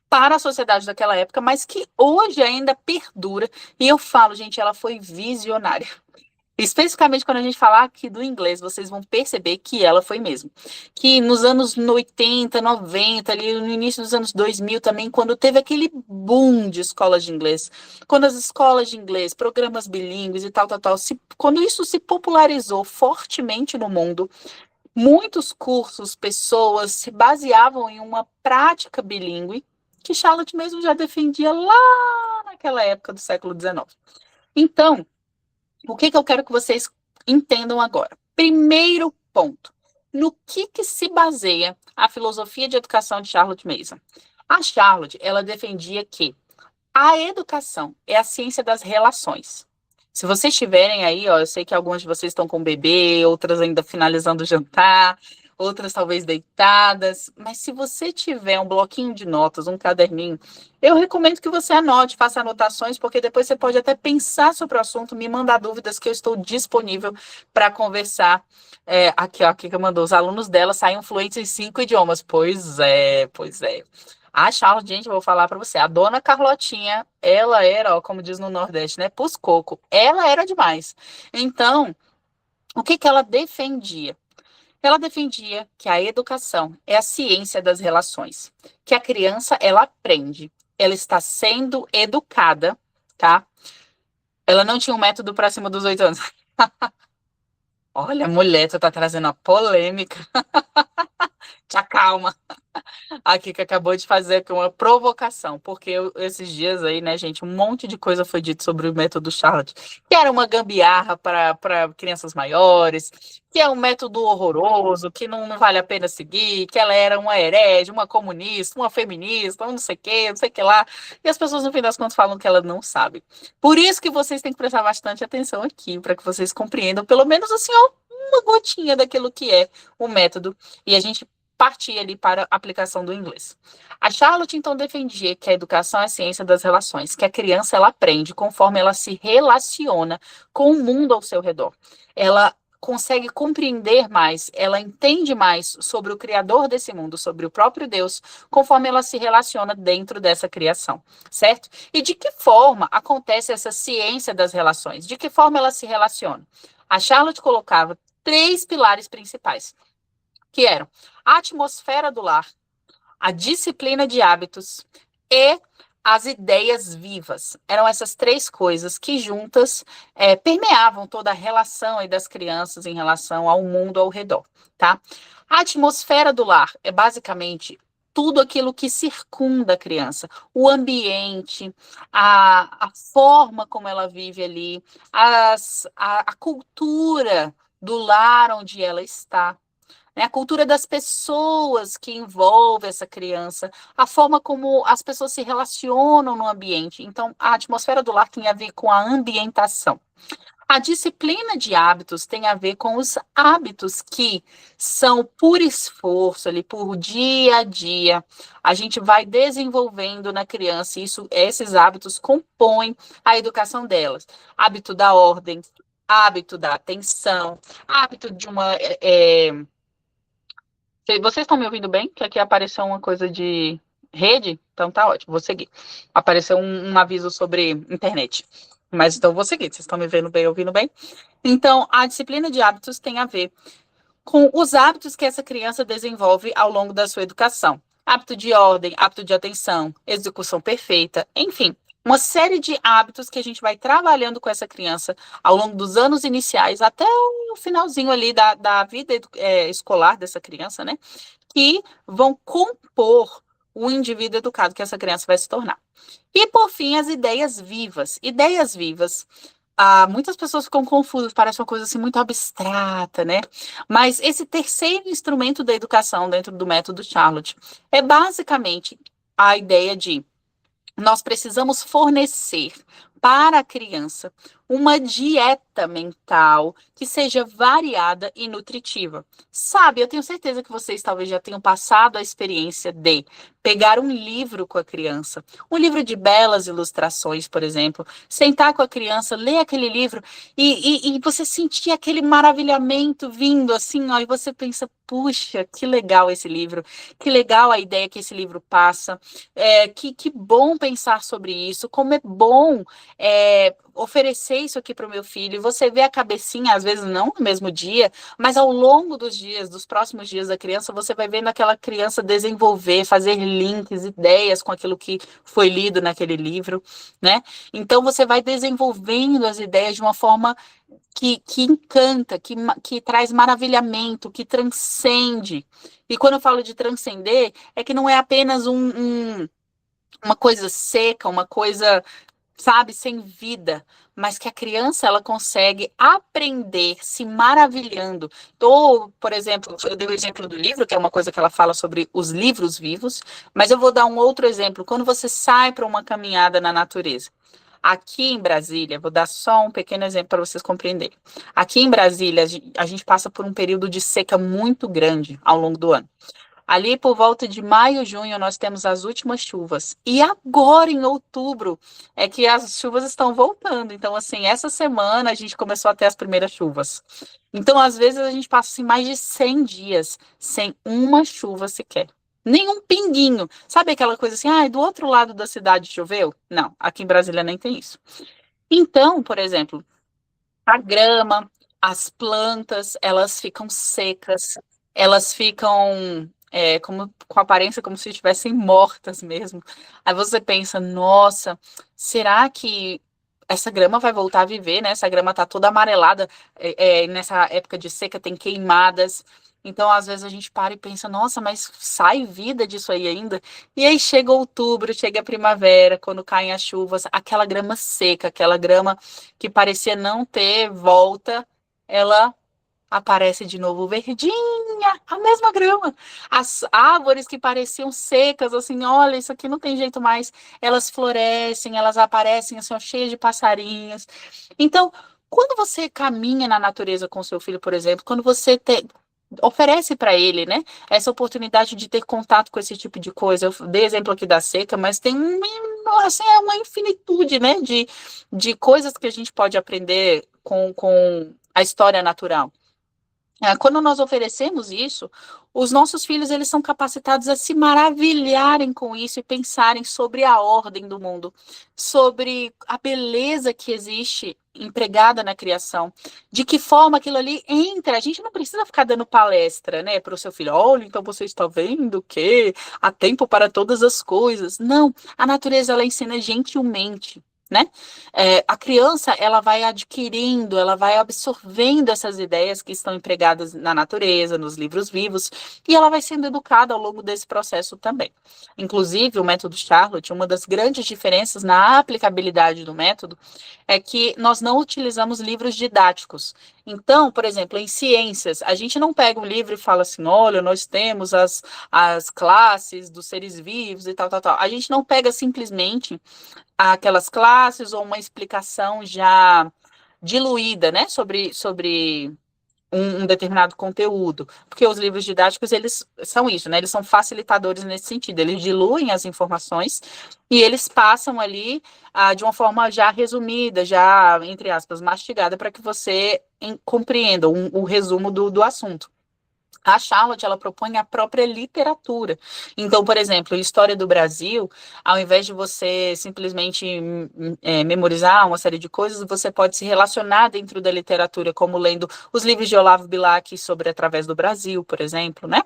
para a sociedade daquela época, mas que hoje ainda perdura. E eu falo, gente, ela foi visionária. Especificamente quando a gente falar aqui do inglês, vocês vão perceber que ela foi mesmo. Que nos anos 80, 90, ali no início dos anos 2000 também, quando teve aquele boom de escolas de inglês, quando as escolas de inglês, programas bilíngues e tal, quando isso se popularizou fortemente no mundo, muitos cursos, pessoas se baseavam em uma prática bilíngue que Charlotte mesmo já defendia lá naquela época do século XIX. Então, o que eu quero que vocês entendam agora? Primeiro ponto, no que se baseia a filosofia de educação de Charlotte Mason? A Charlotte, ela defendia que a educação é a ciência das relações. Se vocês estiverem aí, eu sei que algumas de vocês estão com bebê, outras ainda finalizando o jantar, outras talvez deitadas, mas se você tiver um bloquinho de notas, um caderninho, eu recomendo que você anote, faça anotações, porque depois você pode até pensar sobre o assunto, me mandar dúvidas que eu estou disponível para conversar. Aqui, ó, a Kika mandou, os alunos dela saem fluentes em 5 idiomas. Pois é, pois é. A Charlotte, gente, eu vou falar para você, a dona Carlotinha, ela era, ó, como diz no Nordeste, né, puscoco, ela era demais. Então, o que ela defendia? Ela defendia que a educação é a ciência das relações, que a criança ela aprende, ela está sendo educada, tá? Ela não tinha um método para cima dos 8 anos. Olha, mulher, tu tá trazendo a polêmica. Te acalma. Aqui que acabou de fazer aqui uma provocação, porque esses dias aí, né, gente, um monte de coisa foi dito sobre o método Charlotte, que era uma gambiarra para crianças maiores, que é um método horroroso, que não vale a pena seguir, que ela era uma herege, uma comunista, uma feminista, um não sei o que, não sei o que lá. E as pessoas, no fim das contas, falam que ela não sabe. Por isso que vocês têm que prestar bastante atenção aqui, para que vocês compreendam, pelo menos assim, ó, uma gotinha daquilo que é o método. E a gente partir ali para a aplicação do inglês. A Charlotte, então, defendia que a educação é a ciência das relações, que a criança ela aprende conforme ela se relaciona com o mundo ao seu redor. Ela consegue compreender mais, ela entende mais sobre o criador desse mundo, sobre o próprio Deus, conforme ela se relaciona dentro dessa criação, certo? E de que forma acontece essa ciência das relações? De que forma ela se relaciona? A Charlotte colocava 3 pilares principais, que eram a atmosfera do lar, a disciplina de hábitos e as ideias vivas. Eram essas 3 coisas que juntas permeavam toda a relação aí das crianças em relação ao mundo ao redor, tá? A atmosfera do lar é basicamente tudo aquilo que circunda a criança, o ambiente, a forma como ela vive ali, a cultura do lar onde ela está, né? A cultura das pessoas que envolve essa criança, a forma como as pessoas se relacionam no ambiente. Então, a atmosfera do lar tem a ver com a ambientação. A disciplina de hábitos tem a ver com os hábitos que são por esforço, ali, por dia a dia. A gente vai desenvolvendo na criança, e esses hábitos compõem a educação delas. Hábito da ordem, hábito da atenção, hábito de uma. Vocês estão me ouvindo bem? Que aqui apareceu uma coisa de rede? Então tá ótimo, vou seguir. Apareceu um aviso sobre internet. Mas então vou seguir. Vocês estão me vendo bem, ouvindo bem? Então, a disciplina de hábitos tem a ver com os hábitos que essa criança desenvolve ao longo da sua educação. Hábito de ordem, hábito de atenção, execução perfeita, enfim, uma série de hábitos que a gente vai trabalhando com essa criança ao longo dos anos iniciais até o finalzinho ali da vida escolar dessa criança, né? Que vão compor o indivíduo educado que essa criança vai se tornar. E, por fim, as ideias vivas. Ideias vivas. Muitas pessoas ficam confusas, parece uma coisa assim muito abstrata, né? Mas esse terceiro instrumento da educação dentro do método Charlotte é basicamente a ideia de nós precisamos fornecer para a criança uma dieta mental que seja variada e nutritiva. Sabe, eu tenho certeza que vocês talvez já tenham passado a experiência de pegar um livro com a criança, um livro de belas ilustrações, por exemplo, sentar com a criança, ler aquele livro e você sentir aquele maravilhamento vindo assim, ó, e você pensa, puxa, que legal esse livro, que legal a ideia que esse livro passa, que bom pensar sobre isso, como é bom oferecer isso aqui para o meu filho. Você vê a cabecinha, às vezes não no mesmo dia, mas ao longo dos dias, dos próximos dias da criança, você vai vendo aquela criança desenvolver, fazer links, ideias com aquilo que foi lido naquele livro, né? Então você vai desenvolvendo as ideias de uma forma que encanta, que traz maravilhamento, que transcende. E quando eu falo de transcender, é que não é apenas uma coisa seca, uma coisa, sabe, sem vida, mas que a criança ela consegue aprender se maravilhando. Ou, por exemplo, eu dei o exemplo do livro, que é uma coisa que ela fala sobre os livros vivos, mas eu vou dar um outro exemplo. Quando você sai para uma caminhada na natureza, aqui em Brasília, vou dar só um pequeno exemplo para vocês compreenderem. Aqui em Brasília, a gente passa por um período de seca muito grande ao longo do ano. Ali por volta de maio, junho, nós temos as últimas chuvas. E agora, em outubro, é que as chuvas estão voltando. Então, assim, essa semana a gente começou a ter as primeiras chuvas. Então, às vezes, a gente passa assim, mais de 100 dias sem uma chuva sequer. Nenhum pinguinho. Sabe aquela coisa assim, do outro lado da cidade choveu? Não, aqui em Brasília nem tem isso. Então, por exemplo, a grama, as plantas, elas ficam secas, elas ficam com aparência como se estivessem mortas mesmo. Aí você pensa, nossa, será que essa grama vai voltar a viver, né? Essa grama tá toda amarelada, nessa época de seca tem queimadas. Então, às vezes a gente para e pensa, nossa, mas sai vida disso aí ainda? E aí chega outubro, chega a primavera, quando caem as chuvas, aquela grama seca, aquela grama que parecia não ter volta, ela aparece de novo verdinha, a mesma grama. As árvores que pareciam secas, assim, olha, isso aqui não tem jeito mais. Elas florescem, elas aparecem, assim, ó, cheias de passarinhos. Então, quando você caminha na natureza com seu filho, por exemplo, quando você oferece para ele, né, essa oportunidade de ter contato com esse tipo de coisa. Eu dei exemplo aqui da seca, mas tem assim, é uma infinitude, né, de coisas que a gente pode aprender com a história natural. Quando nós oferecemos isso, os nossos filhos eles são capacitados a se maravilharem com isso e pensarem sobre a ordem do mundo, sobre a beleza que existe empregada na criação, de que forma aquilo ali entra. A gente não precisa ficar dando palestra, né, para o seu filho. Olha, então você está vendo que há tempo para todas as coisas. Não, a natureza ela ensina gentilmente. Né? A criança ela vai adquirindo, ela vai absorvendo essas ideias que estão empregadas na natureza, nos livros vivos, e ela vai sendo educada ao longo desse processo também. Inclusive, o método Charlotte, uma das grandes diferenças na aplicabilidade do método é que nós não utilizamos livros didáticos. Então, por exemplo, em ciências, a gente não pega um livro e fala assim, olha, nós temos as classes dos seres vivos e tal, tal, tal. A gente não pega simplesmente aquelas classes ou uma explicação já diluída, né, sobre um determinado conteúdo, porque os livros didáticos, eles são isso, né, eles são facilitadores nesse sentido, eles diluem as informações e eles passam ali de uma forma já resumida, já, entre aspas, mastigada, para que você compreenda o resumo do assunto. A Charlotte, ela propõe a própria literatura. Então, por exemplo, História do Brasil, ao invés de você simplesmente memorizar uma série de coisas, você pode se relacionar dentro da literatura, como lendo os livros de Olavo Bilac sobre Através do Brasil, por exemplo, né?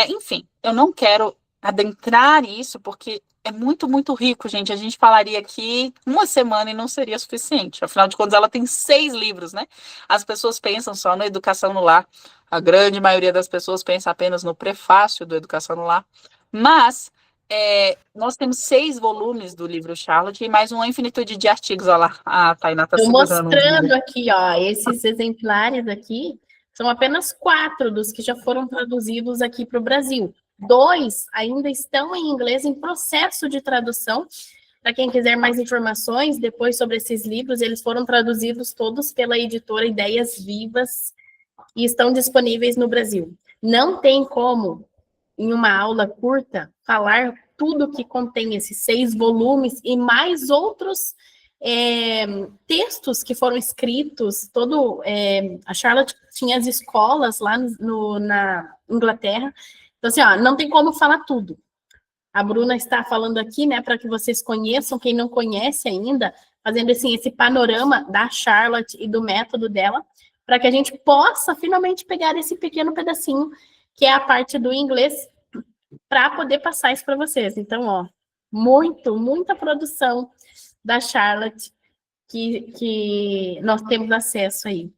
Enfim, eu não quero adentrar isso, porque é muito, muito rico, gente. A gente falaria aqui uma semana e não seria suficiente. Afinal de contas, ela tem 6 livros, né? As pessoas pensam só na educação no lar. A grande maioria das pessoas pensa apenas no prefácio do Educação no Lar. Mas nós temos 6 volumes do livro Charlotte e mais uma infinitude de artigos. Olha lá, a Tainá está Estou segurando um mostrando livro. aqui, ó, esses exemplares aqui são apenas 4 dos que já foram traduzidos aqui para o Brasil. 2 ainda estão em inglês em processo de tradução. Para quem quiser mais informações depois sobre esses livros, eles foram traduzidos todos pela editora Ideias Vivas e estão disponíveis no Brasil. Não tem como, em uma aula curta, falar tudo que contém esses 6 volumes e mais outros textos que foram escritos. A Charlotte tinha as escolas lá na Inglaterra. Então, assim, ó, não tem como falar tudo. A Bruna está falando aqui, né, para que vocês conheçam, quem não conhece ainda, fazendo assim, esse panorama da Charlotte e do método dela, para que a gente possa finalmente pegar esse pequeno pedacinho, que é a parte do inglês, para poder passar isso para vocês. Então, ó, muita produção da Charlotte que nós temos acesso aí.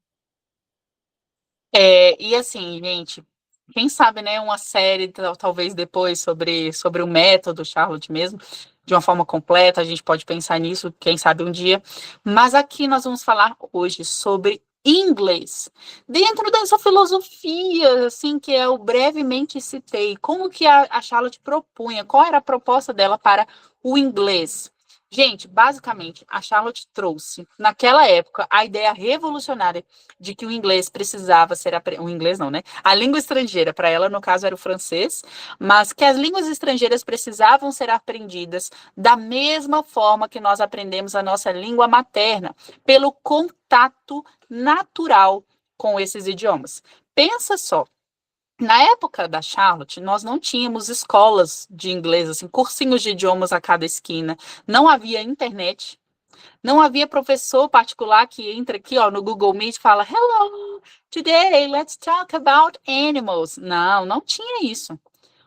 E assim, gente, quem sabe, né, uma série, talvez depois, sobre o método Charlotte mesmo, de uma forma completa, a gente pode pensar nisso, quem sabe um dia. Mas aqui nós vamos falar hoje sobre inglês, dentro dessa filosofia, assim, que eu brevemente citei, como que a Charlotte propunha, qual era a proposta dela para o inglês. Gente, basicamente, a Charlotte trouxe, naquela época, a ideia revolucionária de que o inglês precisava ser o inglês não, né? A língua estrangeira, para ela, no caso, era o francês, mas que as línguas estrangeiras precisavam ser aprendidas da mesma forma que nós aprendemos a nossa língua materna, pelo contato natural com esses idiomas. Pensa só, na época da Charlotte, nós não tínhamos escolas de inglês, assim, cursinhos de idiomas a cada esquina, não havia internet. Não havia professor particular que entra aqui, ó, no Google Meet e fala, hello, today let's talk about animals. Não, não tinha isso.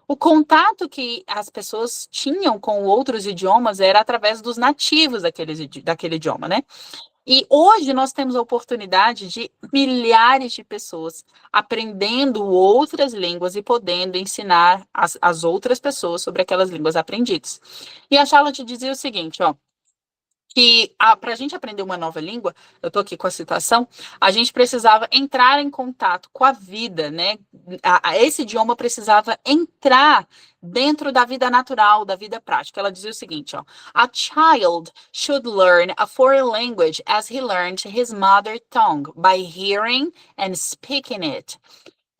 O contato que as pessoas tinham com outros idiomas era através dos nativos daquele idioma, né? E hoje nós temos a oportunidade de milhares de pessoas aprendendo outras línguas e podendo ensinar as outras pessoas sobre aquelas línguas aprendidas. E a Charlotte dizia o seguinte, ó, que para a gente aprender uma nova língua, eu estou aqui com a citação, a gente precisava entrar em contato com a vida, né? Esse idioma precisava entrar dentro da vida natural, da vida prática. Ela dizia o seguinte, ó, a child should learn a foreign language as he learned his mother tongue, by hearing and speaking it.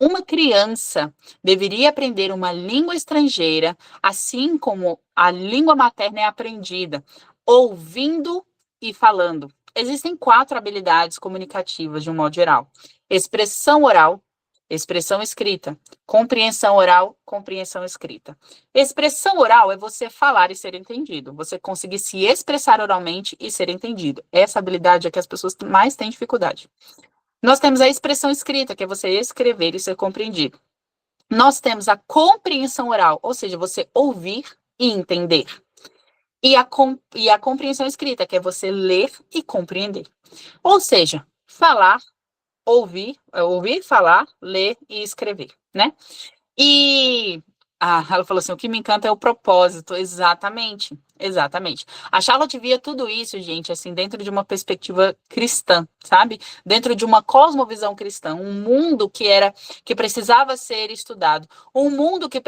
Uma criança deveria aprender uma língua estrangeira, assim como a língua materna é aprendida, ouvindo e falando. Existem 4 habilidades comunicativas, de um modo geral: expressão oral, expressão escrita, compreensão oral, compreensão escrita. Expressão oral é você falar e ser entendido, você conseguir se expressar oralmente e ser entendido. Essa habilidade é que as pessoas mais têm dificuldade. Nós temos a expressão escrita, que é você escrever e ser compreendido. Nós temos a compreensão oral, ou seja, você ouvir e entender. E a compreensão escrita, que é você ler e compreender. Ou seja, falar, ouvir, falar, ler e escrever, né? E ela falou assim, o que me encanta é o propósito. Exatamente, exatamente. A Charlotte via tudo isso, gente, assim, dentro de uma perspectiva cristã, sabe? Dentro de uma cosmovisão cristã, um mundo que precisava ser estudado, um mundo que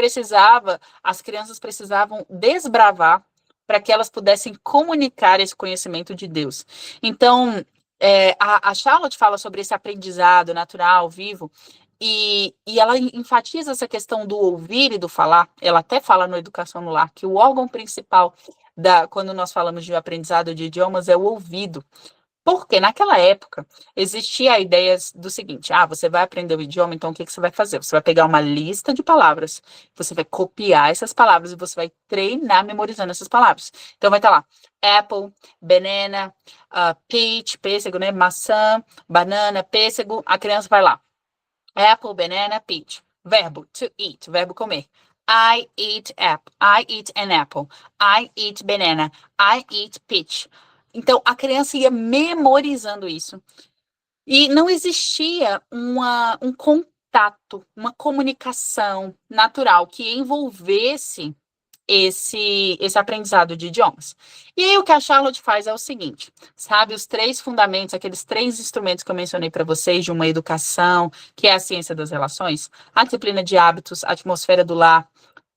as crianças precisavam desbravar para que elas pudessem comunicar esse conhecimento de Deus. Então, a Charlotte fala sobre esse aprendizado natural, vivo, e ela enfatiza essa questão do ouvir e do falar. Ela até fala no Educação no Lar que o órgão principal quando nós falamos de aprendizado de idiomas é o ouvido. Porque naquela época existia a ideia do seguinte: você vai aprender o idioma, então o que você vai fazer? Você vai pegar uma lista de palavras, você vai copiar essas palavras e você vai treinar memorizando essas palavras. Então vai estar lá: apple, banana, peach, pêssego, né? Maçã, banana, pêssego. A criança vai lá: apple, banana, peach. Verbo, to eat, verbo comer. I eat apple. I eat an apple. I eat banana. I eat peach. Então, a criança ia memorizando isso. E não existia um contato, uma comunicação natural que envolvesse esse aprendizado de idiomas. E aí o que a Charlotte faz é o seguinte, sabe, os 3 fundamentos, aqueles 3 instrumentos que eu mencionei para vocês de uma educação, que é a ciência das relações, a disciplina de hábitos, a atmosfera do lar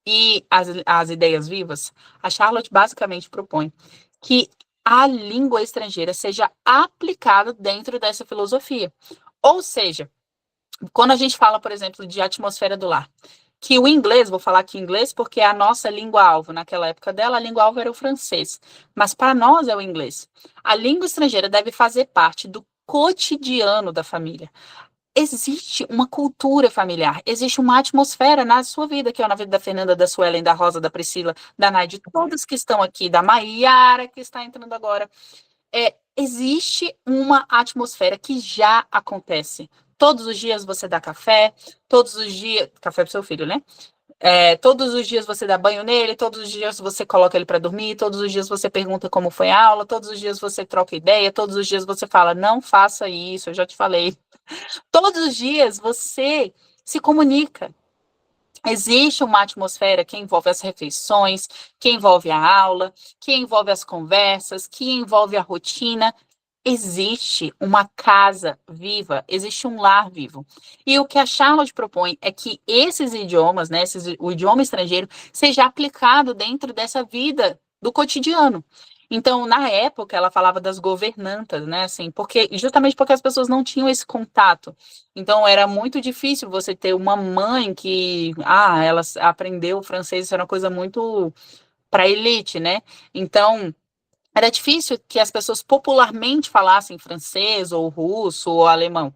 e as ideias vivas, a Charlotte basicamente propõe que a língua estrangeira seja aplicada dentro dessa filosofia. Ou seja, quando a gente fala, por exemplo, de atmosfera do lar, que o inglês, vou falar aqui inglês porque é a nossa língua-alvo. Naquela época dela, a língua-alvo era o francês. Mas para nós é o inglês. A língua estrangeira deve fazer parte do cotidiano da família. Existe uma cultura familiar, existe uma atmosfera na sua vida, que é na vida da Fernanda, da Suelen, da Rosa, da Priscila, da Nay, de todas que estão aqui, da Maiara, que está entrando agora. Existe uma atmosfera que já acontece. Todos os dias você dá café, todos os dias... Café para o seu filho, né? Todos os dias você dá banho nele, todos os dias você coloca ele para dormir, todos os dias você pergunta como foi a aula, todos os dias você troca ideia, todos os dias você fala, não faça isso, eu já te falei. Todos os dias você se comunica. Existe uma atmosfera que envolve as refeições, que envolve a aula, que envolve as conversas, que envolve a rotina. Existe uma casa viva, existe um lar vivo. E o que a Charlotte propõe é que esses idiomas, né, o idioma estrangeiro, seja aplicado dentro dessa vida do cotidiano. Então, na época, ela falava das governantas, né, assim, justamente porque as pessoas não tinham esse contato. Então, era muito difícil você ter uma mãe que, ela aprendeu francês, isso era uma coisa muito para elite, né? Então, era difícil que as pessoas popularmente falassem francês, ou russo, ou alemão.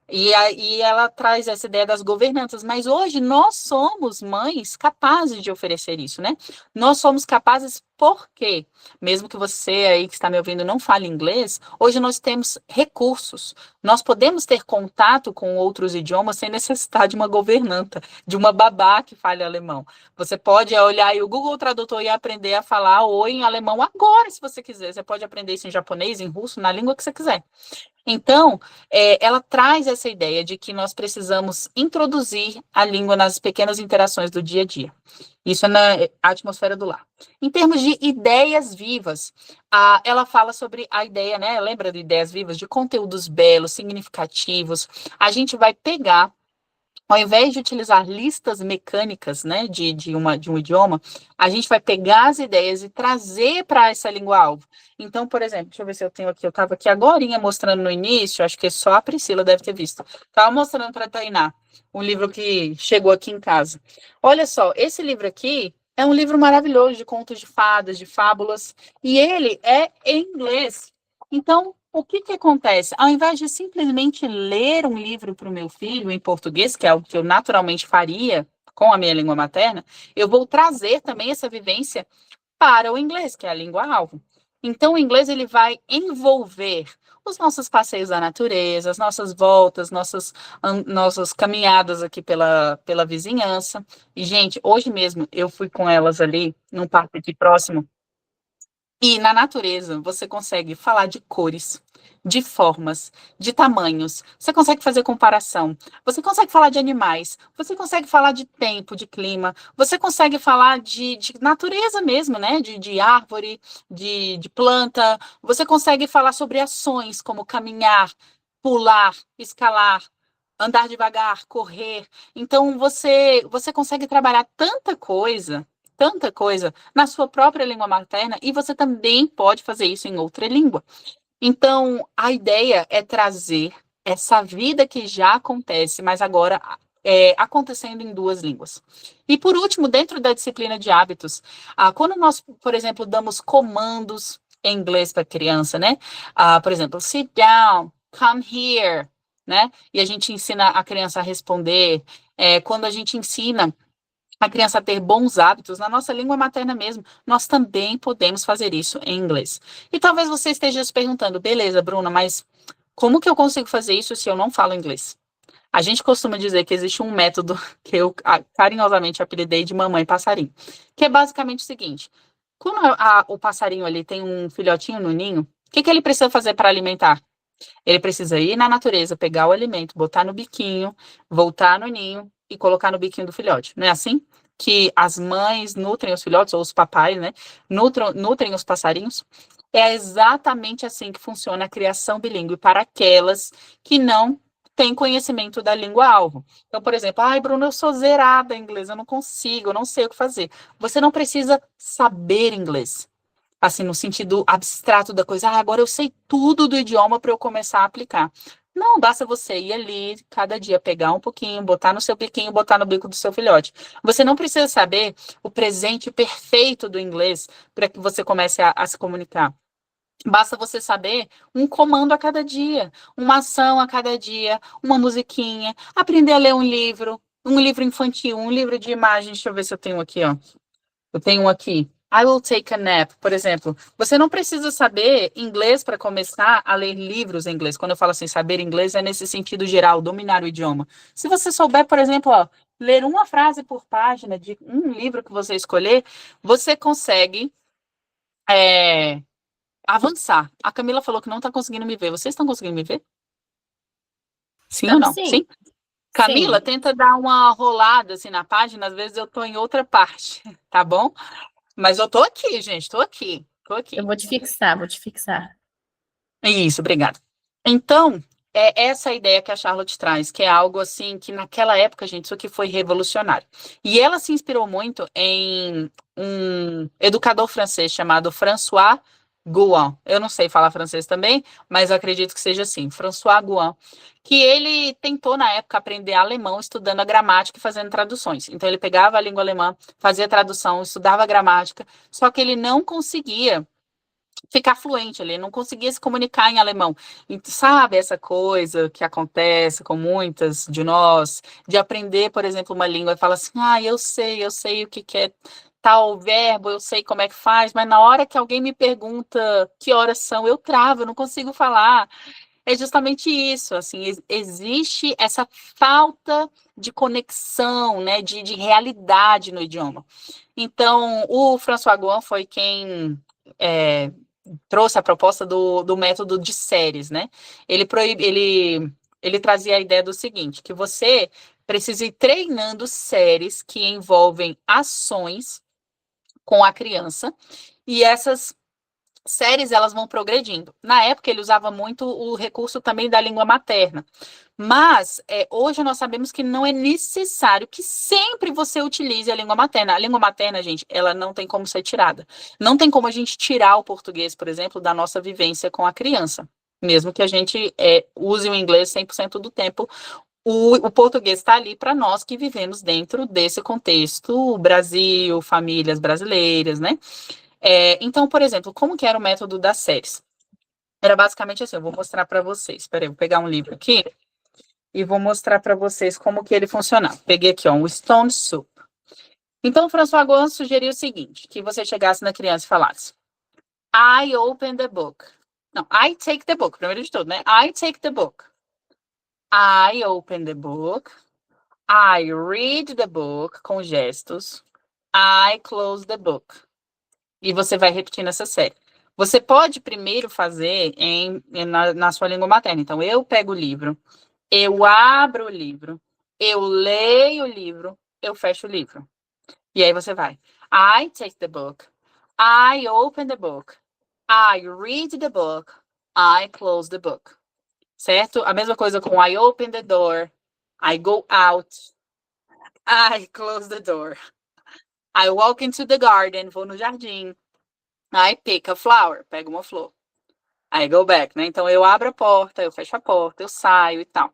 E aí ela traz essa ideia das governantas, mas hoje nós somos mães capazes de oferecer isso, né? Nós somos capazes porque, mesmo que você aí que está me ouvindo não fale inglês, hoje nós temos recursos. Nós podemos ter contato com outros idiomas sem necessidade de uma governanta, de uma babá que fale alemão. Você pode olhar aí o Google Tradutor e aprender a falar oi em alemão agora, se você quiser. Você pode aprender isso em japonês, em russo, na língua que você quiser. Então, ela traz essa ideia de que nós precisamos introduzir a língua nas pequenas interações do dia a dia. Isso é na atmosfera do lar. Em termos de ideias vivas, ela fala sobre a ideia, né? Lembra de ideias vivas, de conteúdos belos, significativos. A gente vai pegar, ao invés de utilizar listas mecânicas, né, de um idioma, a gente vai pegar as ideias e trazer para essa língua-alvo. Então, por exemplo, deixa eu ver se eu tenho aqui, eu estava aqui agorinha mostrando no início, acho que só a Priscila deve ter visto. Estava mostrando para a Tainá um livro que chegou aqui em casa. Olha só, esse livro aqui é um livro maravilhoso de contos de fadas, de fábulas, e ele é em inglês. Então, o que que acontece? Ao invés de simplesmente ler um livro para o meu filho em português, que é o que eu naturalmente faria com a minha língua materna, eu vou trazer também essa vivência para o inglês, que é a língua-alvo. Então, o inglês ele vai envolver os nossos passeios da natureza, as nossas voltas, nossas caminhadas aqui pela vizinhança. E, gente, hoje mesmo eu fui com elas ali num parque aqui próximo, e na natureza, você consegue falar de cores, de formas, de tamanhos. Você consegue fazer comparação. Você consegue falar de animais. Você consegue falar de tempo, de clima. Você consegue falar de natureza mesmo, né? De árvore, de planta. Você consegue falar sobre ações como caminhar, pular, escalar, andar devagar, correr. Então, você consegue trabalhar tanta coisa na sua própria língua materna e você também pode fazer isso em outra língua. Então, a ideia é trazer essa vida que já acontece, mas agora acontecendo em duas línguas. E por último, dentro da disciplina de hábitos, quando nós, por exemplo, damos comandos em inglês para a criança, né? Por exemplo, sit down, come here, né? E a gente ensina a criança a responder. Quando a gente ensina a criança ter bons hábitos na nossa língua materna mesmo, nós também podemos fazer isso em inglês. E talvez você esteja se perguntando, beleza, Bruna, mas como que eu consigo fazer isso se eu não falo inglês? A gente costuma dizer que existe um método que eu carinhosamente apelidei de mamãe passarinho, que é basicamente o seguinte: quando o passarinho ali tem um filhotinho no ninho, o que ele precisa fazer para alimentar? Ele precisa ir na natureza, pegar o alimento, botar no biquinho, voltar no ninho e colocar no biquinho do filhote. Não é assim que as mães nutrem os filhotes, ou os papais, né? Nutrem os passarinhos? É exatamente assim que funciona a criação bilíngue para aquelas que não têm conhecimento da língua-alvo. Então, por exemplo, ai, Bruno, eu sou zerada em inglês, eu não consigo, eu não sei o que fazer. Você não precisa saber inglês, assim, no sentido abstrato da coisa, agora eu sei tudo do idioma para eu começar a aplicar. Não, basta você ir ali, cada dia pegar um pouquinho, botar no seu biquinho, botar no bico do seu filhote. Você não precisa saber o presente perfeito do inglês para que você comece a se comunicar. Basta você saber um comando a cada dia, uma ação a cada dia, uma musiquinha, aprender a ler um livro infantil, um livro de imagens. Deixa eu ver se eu tenho aqui, ó. Eu tenho um aqui. I will take a nap, por exemplo. Você não precisa saber inglês para começar a ler livros em inglês. Quando eu falo assim, saber inglês é nesse sentido geral, dominar o idioma. Se você souber, por exemplo, ó, ler uma frase por página de um livro que você escolher, você consegue avançar. A Camila falou que não está conseguindo me ver. Vocês estão conseguindo me ver? Sim ou Estamos não? sim. Sim? Camila, Sim. tenta dar uma rolada assim na página, às vezes eu estou em outra parte, tá bom? Mas eu tô aqui, gente, tô aqui, tô Eu aqui. vou te fixar, vou te fixar. Isso, obrigada. Então, é essa a ideia que a Charlotte traz, que é algo assim que naquela época, gente, isso aqui foi revolucionário. E ela se inspirou muito em um educador francês chamado François Gouin. Eu não sei falar francês também, mas eu acredito que seja assim, François Gouin, que ele tentou na época aprender alemão estudando a gramática e fazendo traduções. Então ele pegava a língua alemã, fazia tradução, estudava a gramática, só que ele não conseguia ficar fluente ali, não conseguia se comunicar em alemão. E, sabe essa coisa que acontece com muitas de nós, de aprender, por exemplo, uma língua e falar assim, eu sei o que que é tal verbo, eu sei como é que faz, mas na hora que alguém me pergunta que horas são, eu travo, eu não consigo falar. É justamente isso, assim, existe essa falta de conexão, né, de realidade no idioma. Então, o François Goin foi quem trouxe a proposta do método de séries, né? Ele trazia a ideia do seguinte, que você precisa ir treinando séries que envolvem ações com a criança, e essas séries elas vão progredindo. Na época ele usava muito o recurso também da língua materna, mas hoje nós sabemos que não é necessário que sempre você utilize a língua materna. A língua materna, gente, ela não tem como ser tirada. Não tem como a gente tirar o português, por exemplo, da nossa vivência com a criança. Mesmo que a gente use o inglês 100% do tempo, o português está ali para nós que vivemos dentro desse contexto, Brasil, famílias brasileiras, né? Então, por exemplo, como que era o método das séries? Era basicamente assim, eu vou mostrar para vocês. Espera aí, vou pegar um livro aqui e vou mostrar para vocês como que ele funcionava. Peguei aqui, ó, um Stone Soup. Então, o François Goin sugeriu o seguinte, que você chegasse na criança e falasse, I open the book. Não, I take the book, primeiro de tudo, né? I take the book. I open the book. I read the book, com gestos. I close the book. E você vai repetindo essa série. Você pode primeiro fazer na sua língua materna. Então, eu pego o livro, eu abro o livro, eu leio o livro, eu fecho o livro. E aí você vai. I take the book. I open the book. I read the book. I close the book. Certo? A mesma coisa com I open the door. I go out. I close the door. I walk into the garden. Vou no jardim. I pick a flower. Pego uma flor. I go back, né? Então, eu abro a porta, eu fecho a porta, eu saio e tal.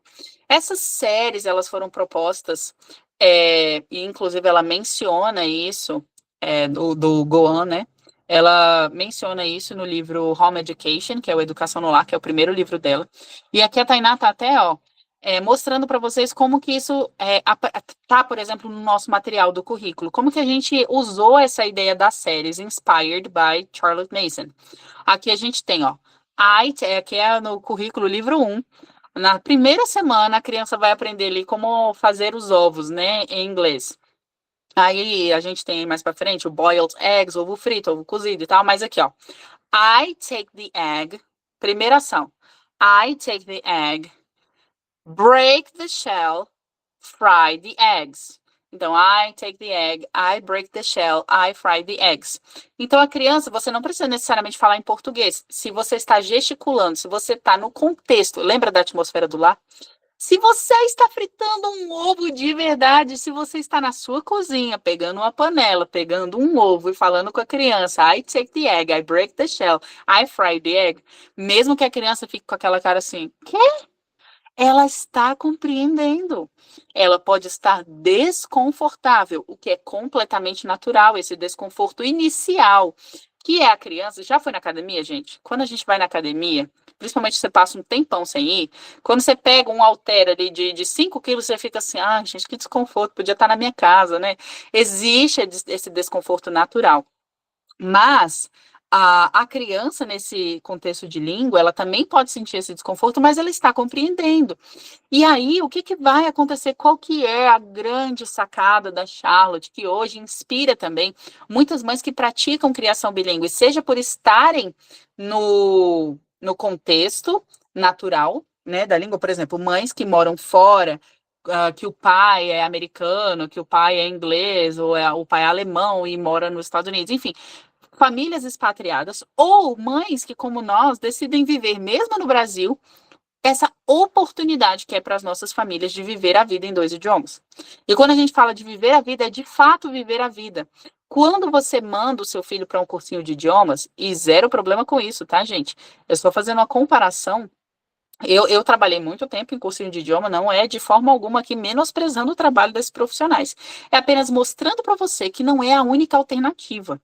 Essas séries, elas foram propostas, e inclusive ela menciona isso, do Goan, né? Ela menciona isso no livro Home Education, que é o Educação no Lar, que é o primeiro livro dela. E aqui a Tainá tá até, ó, mostrando para vocês como que isso tá, por exemplo, no nosso material do currículo. Como que a gente usou essa ideia das séries, inspired by Charlotte Mason. Aqui a gente tem, ó, que é no currículo livro 1. Na primeira semana, a criança vai aprender ali como fazer os ovos, né, em inglês. Aí a gente tem mais para frente o boiled eggs, ovo frito, ovo cozido e tal, mas aqui, ó. I take the egg, primeira ação. I take the egg, break the shell, fry the eggs. Então, I take the egg, I break the shell, I fry the eggs. Então, a criança, você não precisa necessariamente falar em português. Se você está gesticulando, se você está no contexto, lembra da atmosfera do lar? Se você está fritando um ovo de verdade, se você está na sua cozinha, pegando uma panela, pegando um ovo e falando com a criança, I take the egg, I break the shell, I fry the egg, mesmo que a criança fique com aquela cara assim, quê? Ela está compreendendo. Ela pode estar desconfortável, o que é completamente natural, esse desconforto inicial, que é a criança. Já foi na academia, gente? Quando a gente vai na academia, principalmente você passa um tempão sem ir, quando você pega um halter ali de 5 quilos, você fica assim, gente, que desconforto, podia estar na minha casa, né? Existe esse desconforto natural. Mas a criança, nesse contexto de língua, ela também pode sentir esse desconforto, mas ela está compreendendo. E aí, o que vai acontecer? Qual que é a grande sacada da Charlotte, que hoje inspira também muitas mães que praticam criação bilíngue, seja por estarem no contexto natural, né, da língua, por exemplo, mães que moram fora, que o pai é americano, que o pai é inglês, ou o pai é alemão e mora nos Estados Unidos, enfim, famílias expatriadas, ou mães que, como nós, decidem viver, mesmo no Brasil, essa oportunidade que é para as nossas famílias de viver a vida em 2 idiomas. E quando a gente fala de viver a vida, é de fato viver a vida. Quando você manda o seu filho para um cursinho de idiomas, e zero problema com isso, tá, gente? Eu estou fazendo uma comparação. Eu trabalhei muito tempo em cursinho de idioma, não é de forma alguma aqui menosprezando o trabalho desses profissionais. É apenas mostrando para você que não é a única alternativa.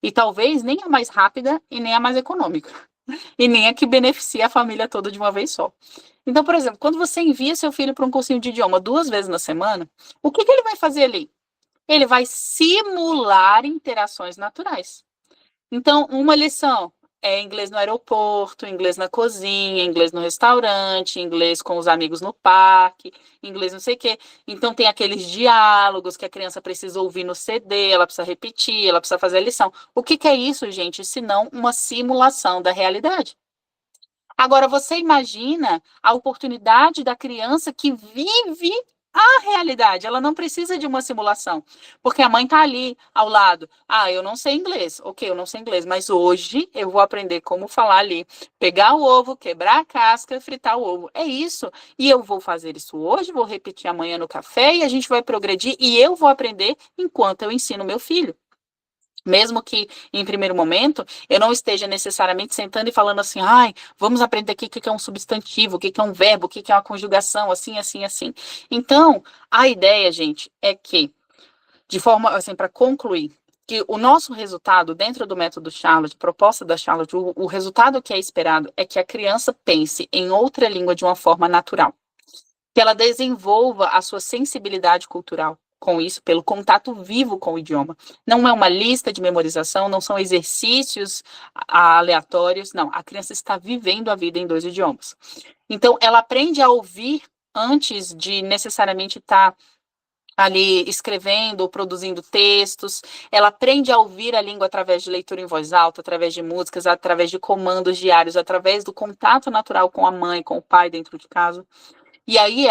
E talvez nem a mais rápida e nem a mais econômica. E nem a que beneficia a família toda de uma vez só. Então, por exemplo, quando você envia seu filho para um cursinho de idioma 2 vezes na semana, o que ele vai fazer ali? Ele vai simular interações naturais. Então, uma lição é inglês no aeroporto, inglês na cozinha, inglês no restaurante, inglês com os amigos no parque, inglês não sei o quê. Então, tem aqueles diálogos que a criança precisa ouvir no CD, ela precisa repetir, ela precisa fazer a lição. O que é isso, gente, senão uma simulação da realidade? Agora, você imagina a oportunidade da criança que vive a realidade. Ela não precisa de uma simulação, porque a mãe está ali ao lado. Ah, eu não sei inglês. Ok, eu não sei inglês, mas hoje eu vou aprender como falar ali, pegar o ovo, quebrar a casca, fritar o ovo. É isso. E eu vou fazer isso hoje, vou repetir amanhã no café e a gente vai progredir e eu vou aprender enquanto eu ensino meu filho. Mesmo que, em primeiro momento, eu não esteja necessariamente sentando e falando assim, ai, vamos aprender aqui o que é um substantivo, o que é um verbo, o que é uma conjugação, assim, assim, assim. Então, a ideia, gente, é que, de forma, assim, para concluir, que o nosso resultado dentro do método Charlotte, proposta da Charlotte, o resultado que é esperado é que a criança pense em outra língua de uma forma natural, que ela desenvolva a sua sensibilidade cultural com isso, pelo contato vivo com o idioma. Não é uma lista de memorização, não são exercícios aleatórios, não. A criança está vivendo a vida em 2 idiomas. Então, ela aprende a ouvir antes de necessariamente estar ali escrevendo ou produzindo textos. Ela aprende a ouvir a língua através de leitura em voz alta, através de músicas, através de comandos diários, através do contato natural com a mãe, com o pai dentro de casa. E aí,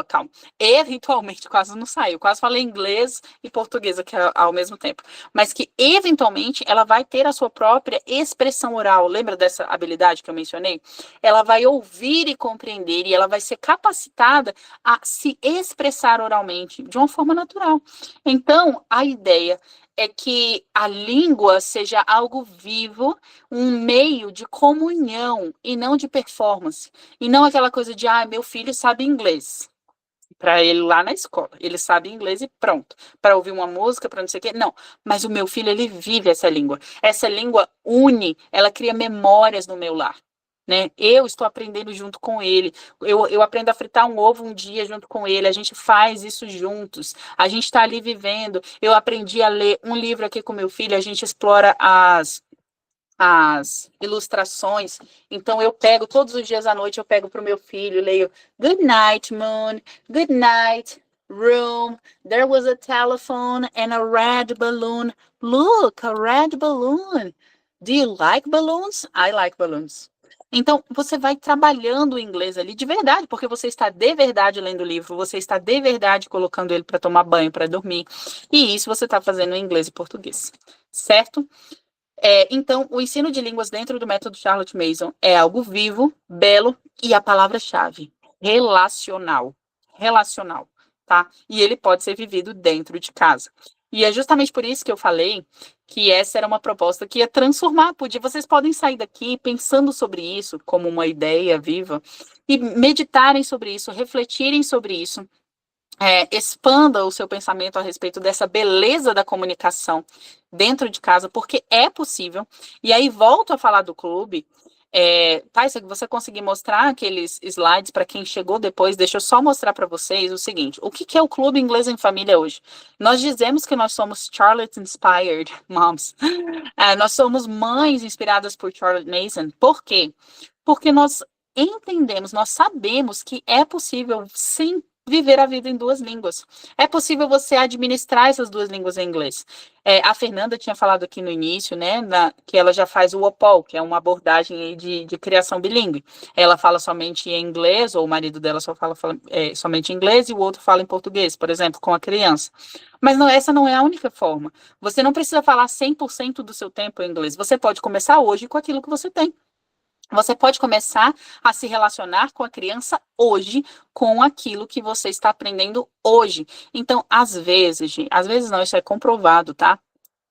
calma, eventualmente, quase não saiu, quase falei inglês e português aqui ao mesmo tempo, mas que eventualmente ela vai ter a sua própria expressão oral, lembra dessa habilidade que eu mencionei? Ela vai ouvir e compreender e ela vai ser capacitada a se expressar oralmente de uma forma natural. Então, a ideia é que a língua seja algo vivo, um meio de comunhão e não de performance. E não aquela coisa de, meu filho sabe inglês. Para ele lá na escola. Ele sabe inglês e pronto. Para ouvir uma música, para não sei o quê. Não. Mas o meu filho, ele vive essa língua. Essa língua une, ela cria memórias no meu lar. Né? Eu estou aprendendo junto com ele. Eu aprendo a fritar um ovo um dia junto com ele. A gente faz isso juntos. A gente está ali vivendo. Eu aprendi a ler um livro aqui com meu filho. A gente explora as ilustrações. Então eu pego todos os dias à noite, eu pego para o meu filho, leio Good night, moon, good night, room, there was a telephone and a red balloon. Look, a red balloon. Do you like balloons? I like balloons. Então, você vai trabalhando o inglês ali de verdade, porque você está de verdade lendo o livro, você está de verdade colocando ele para tomar banho, para dormir. E isso você está fazendo em inglês e português, certo? Então, o ensino de línguas dentro do método Charlotte Mason é algo vivo, belo e a palavra-chave, relacional. Relacional, tá? E ele pode ser vivido dentro de casa. E é justamente por isso que eu falei que essa era uma proposta que ia transformar. Vocês podem sair daqui pensando sobre isso como uma ideia viva e meditarem sobre isso, refletirem sobre isso. Expanda o seu pensamento a respeito dessa beleza da comunicação dentro de casa, porque é possível. E aí volto a falar do clube. Se você conseguir mostrar aqueles slides para quem chegou depois, deixa eu só mostrar para vocês o seguinte: o que é o Clube Inglês em Família hoje? Nós dizemos que nós somos Charlotte Inspired Moms. Nós somos mães inspiradas por Charlotte Mason. Por quê? Porque nós entendemos, nós sabemos que é possível, sim, viver a vida em 2 línguas. É possível você administrar essas 2 línguas em inglês. A Fernanda tinha falado aqui no início, né, que ela já faz o OPOL, que é uma abordagem aí de criação bilíngue. Ela fala somente em inglês, ou o marido dela só fala somente em inglês e o outro fala em português, por exemplo, com a criança. Mas essa não é a única forma. Você não precisa falar 100% do seu tempo em inglês. Você pode começar hoje com aquilo que você tem. Você pode começar a se relacionar com a criança hoje, com aquilo que você está aprendendo hoje. Então, às vezes não, isso é comprovado, tá?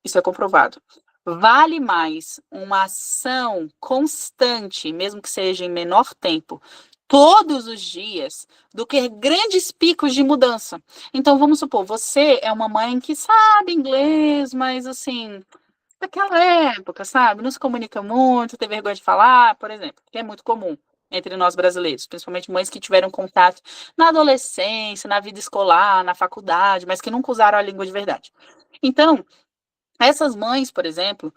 Isso é comprovado. Vale mais uma ação constante, mesmo que seja em menor tempo, todos os dias do que grandes picos de mudança. Então, vamos supor, você é uma mãe que sabe inglês, mas assim, daquela época, sabe? Não se comunica muito, tem vergonha de falar, por exemplo, que é muito comum entre nós brasileiros, principalmente mães que tiveram contato na adolescência, na vida escolar, na faculdade, mas que nunca usaram a língua de verdade. Então, essas mães, por exemplo,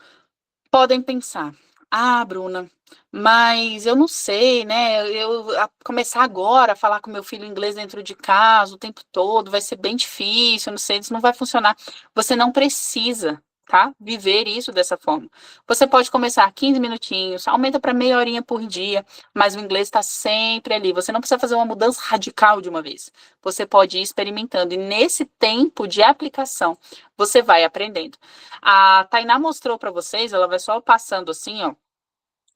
podem pensar: ah, Bruna, mas eu não sei, né? Começar agora a falar com meu filho inglês dentro de casa o tempo todo vai ser bem difícil, eu não sei, isso não vai funcionar. Você não precisa, tá? Viver isso dessa forma. Você pode começar 15 minutinhos, aumenta para meia horinha por dia, mas o inglês está sempre ali. Você não precisa fazer uma mudança radical de uma vez. Você pode ir experimentando, e nesse tempo de aplicação, você vai aprendendo. A Tainá mostrou para vocês, ela vai só passando assim, ó.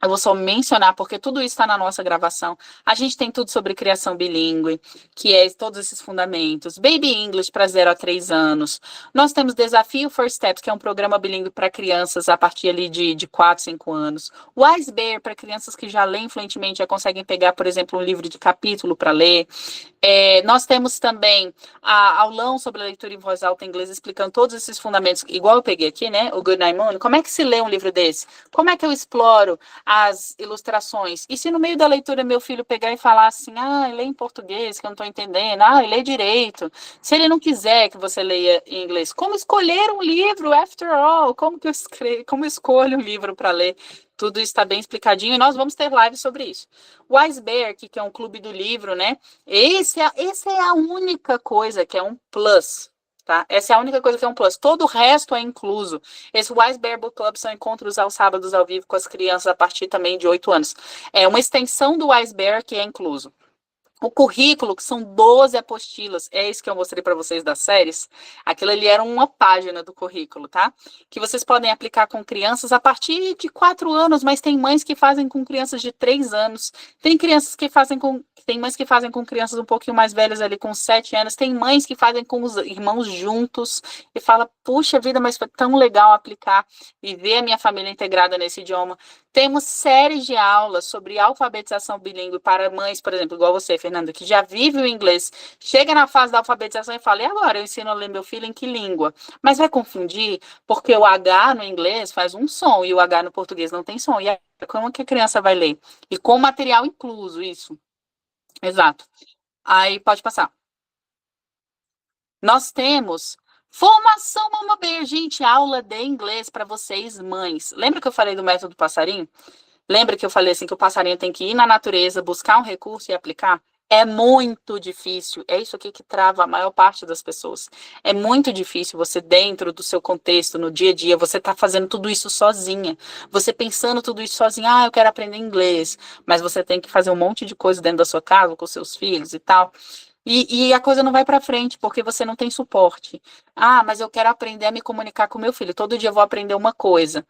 Eu vou só mencionar, porque tudo isso está na nossa gravação. A gente tem tudo sobre criação bilíngue, que é todos esses fundamentos. Baby English para 0 a 3 anos. Nós temos Desafio First Steps, que é um programa bilíngue para crianças a partir ali de 4, 5 anos. Wise Bear, para crianças que já leem fluentemente, já conseguem pegar, por exemplo, um livro de capítulo para ler. Nós temos também aulão sobre a leitura em voz alta em inglês, explicando todos esses fundamentos, igual eu peguei aqui, né? O Good Night Moon. Como é que se lê um livro desse? Como é que eu exploro as ilustrações? E se no meio da leitura meu filho pegar e falar assim, lê em português, que eu não estou entendendo, lê direito. Se ele não quiser que você leia em inglês, como escolher um livro, after all? Como eu escolho um livro para ler? Tudo está bem explicadinho e nós vamos ter lives sobre isso. Wise Bear, que é um clube do livro, né? Essa é a única coisa que é um plus, tá? Essa é a única coisa que é um plus. Todo o resto é incluso. Esse Wise Bear Book Club são encontros aos sábados ao vivo com as crianças a partir também de 8 anos. É uma extensão do Wise Bear que é incluso. O currículo, que são 12 apostilas, é isso que eu mostrei para vocês das séries. Aquilo ali era uma página do currículo, tá? Que vocês podem aplicar com crianças a partir de 4 anos, mas tem mães que fazem com crianças de 3 anos. Tem mães que fazem com crianças um pouquinho mais velhas ali, com 7 anos. Tem mães que fazem com os irmãos juntos e fala, puxa vida, mas foi tão legal aplicar e ver a minha família integrada nesse idioma. Temos séries de aulas sobre alfabetização bilíngue para mães, por exemplo, igual você, Fernanda, que já vive o inglês, chega na fase da alfabetização e fala, e agora eu ensino a ler meu filho em que língua? Mas vai confundir, porque o H no inglês faz um som e o H no português não tem som. E aí, como que a criança vai ler? E com material incluso, isso. Exato. Aí pode passar. Nós temos formação Mama Bear, gente, aula de inglês para vocês, mães. Lembra que eu falei do método passarinho? Lembra que eu falei assim que o passarinho tem que ir na natureza, buscar um recurso e aplicar? É muito difícil. É isso aqui que trava a maior parte das pessoas. É muito difícil você, dentro do seu contexto, no dia a dia, você tá fazendo tudo isso sozinha. Você pensando tudo isso sozinha. Eu quero aprender inglês. Mas você tem que fazer um monte de coisa dentro da sua casa, com seus filhos e tal. E a coisa não vai para frente, porque você não tem suporte. Mas eu quero aprender a me comunicar com meu filho. Todo dia eu vou aprender uma coisa.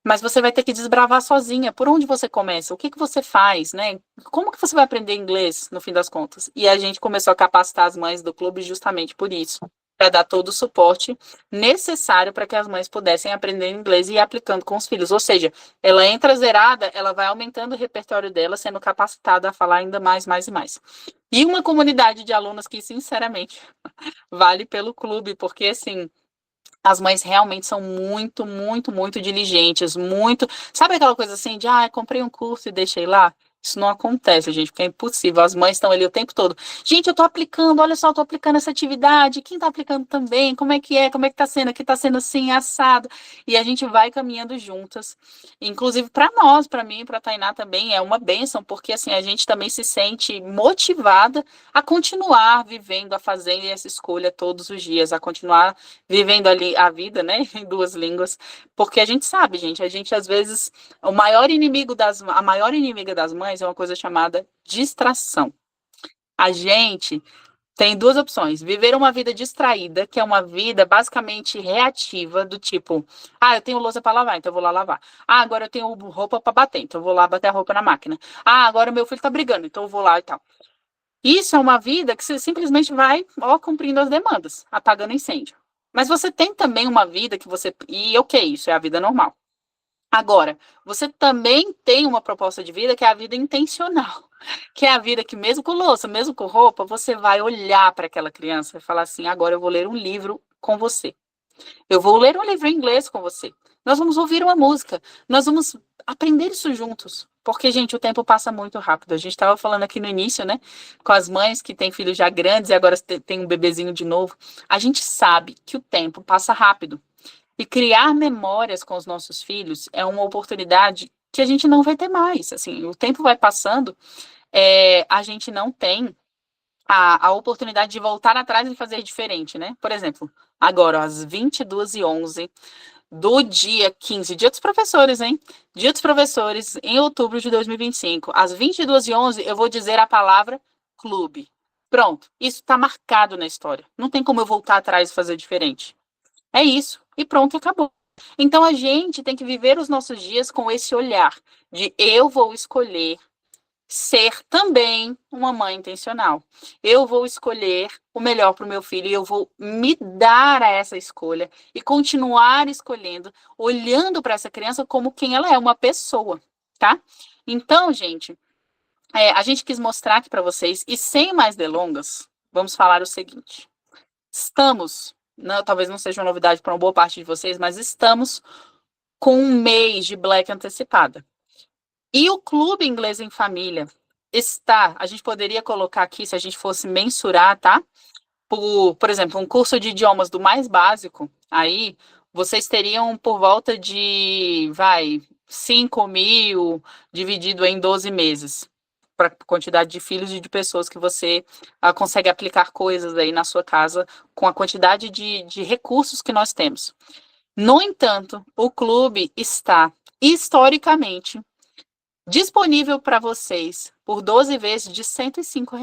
Mas você vai ter que desbravar sozinha. Por onde você começa? O que você faz, né? Como que você vai aprender inglês, no fim das contas? E a gente começou a capacitar as mães do clube justamente por isso, para dar todo o suporte necessário para que as mães pudessem aprender inglês e ir aplicando com os filhos. Ou seja, ela entra zerada, ela vai aumentando o repertório dela, sendo capacitada a falar ainda mais e mais. E uma comunidade de alunos que, sinceramente, vale pelo clube, porque, assim, as mães realmente são muito, muito, muito diligentes, muito... Sabe aquela coisa assim de, comprei um curso e deixei lá? Isso não acontece, gente, porque é impossível. As mães estão ali o tempo todo. Gente, eu tô aplicando, olha só, eu tô aplicando essa atividade. Quem tá aplicando também? Como é que é? Como é que tá sendo? Aqui tá sendo assim, assado. E a gente vai caminhando juntas. Inclusive, para nós, para mim, para a Tainá também, é uma bênção, porque assim, a gente também se sente motivada a continuar vivendo, a fazer essa escolha todos os dias, a continuar vivendo ali a vida, né, em 2 línguas. Porque a gente sabe, gente, às vezes, a maior inimiga das mães é uma coisa chamada distração. A gente tem 2 opções: viver uma vida distraída, que é uma vida basicamente reativa, do tipo, eu tenho louça para lavar, então eu vou lá lavar. Agora eu tenho roupa para bater, então eu vou lá bater a roupa na máquina. Agora meu filho tá brigando, então eu vou lá e tal. Isso é uma vida que você simplesmente vai, cumprindo as demandas, apagando incêndio. Mas você tem também uma vida que você... E ok, isso é a vida normal. Agora, você também tem uma proposta de vida que é a vida intencional. Que é a vida que mesmo com louça, mesmo com roupa, você vai olhar para aquela criança e falar assim, agora eu vou ler um livro com você. Eu vou ler um livro em inglês com você. Nós vamos ouvir uma música. Nós vamos aprender isso juntos. Porque, gente, o tempo passa muito rápido. A gente estava falando aqui no início, né? Com as mães que têm filhos já grandes e agora tem um bebezinho de novo. A gente sabe que o tempo passa rápido. E criar memórias com os nossos filhos é uma oportunidade que a gente não vai ter mais. Assim, o tempo vai passando, a gente não tem a oportunidade de voltar atrás e fazer diferente, né? Por exemplo, agora, às 22h11 do dia 15, dia dos professores, hein? Dia dos professores, em outubro de 2025, às 22h11, eu vou dizer a palavra clube. Pronto, isso está marcado na história. Não tem como eu voltar atrás e fazer diferente. É isso, e pronto, acabou. Então a gente tem que viver os nossos dias com esse olhar de eu vou escolher ser também uma mãe intencional. Eu vou escolher o melhor para o meu filho e eu vou me dar a essa escolha e continuar escolhendo, olhando para essa criança como quem ela é, uma pessoa, tá? Então, gente, a gente quis mostrar aqui para vocês, e sem mais delongas, vamos falar o seguinte. Estamos, não, talvez não seja uma novidade para uma boa parte de vocês, mas estamos com um mês de Black antecipada. E o Clube Inglês em Família a gente poderia colocar aqui, se a gente fosse mensurar, tá? Por exemplo, um curso de idiomas do mais básico, aí vocês teriam por volta de, 5.000 dividido em 12 meses, para a quantidade de filhos e de pessoas que você consegue aplicar coisas aí na sua casa com a quantidade de recursos que nós temos. No entanto, o clube está, historicamente, disponível para vocês por 12 vezes de R$ 105.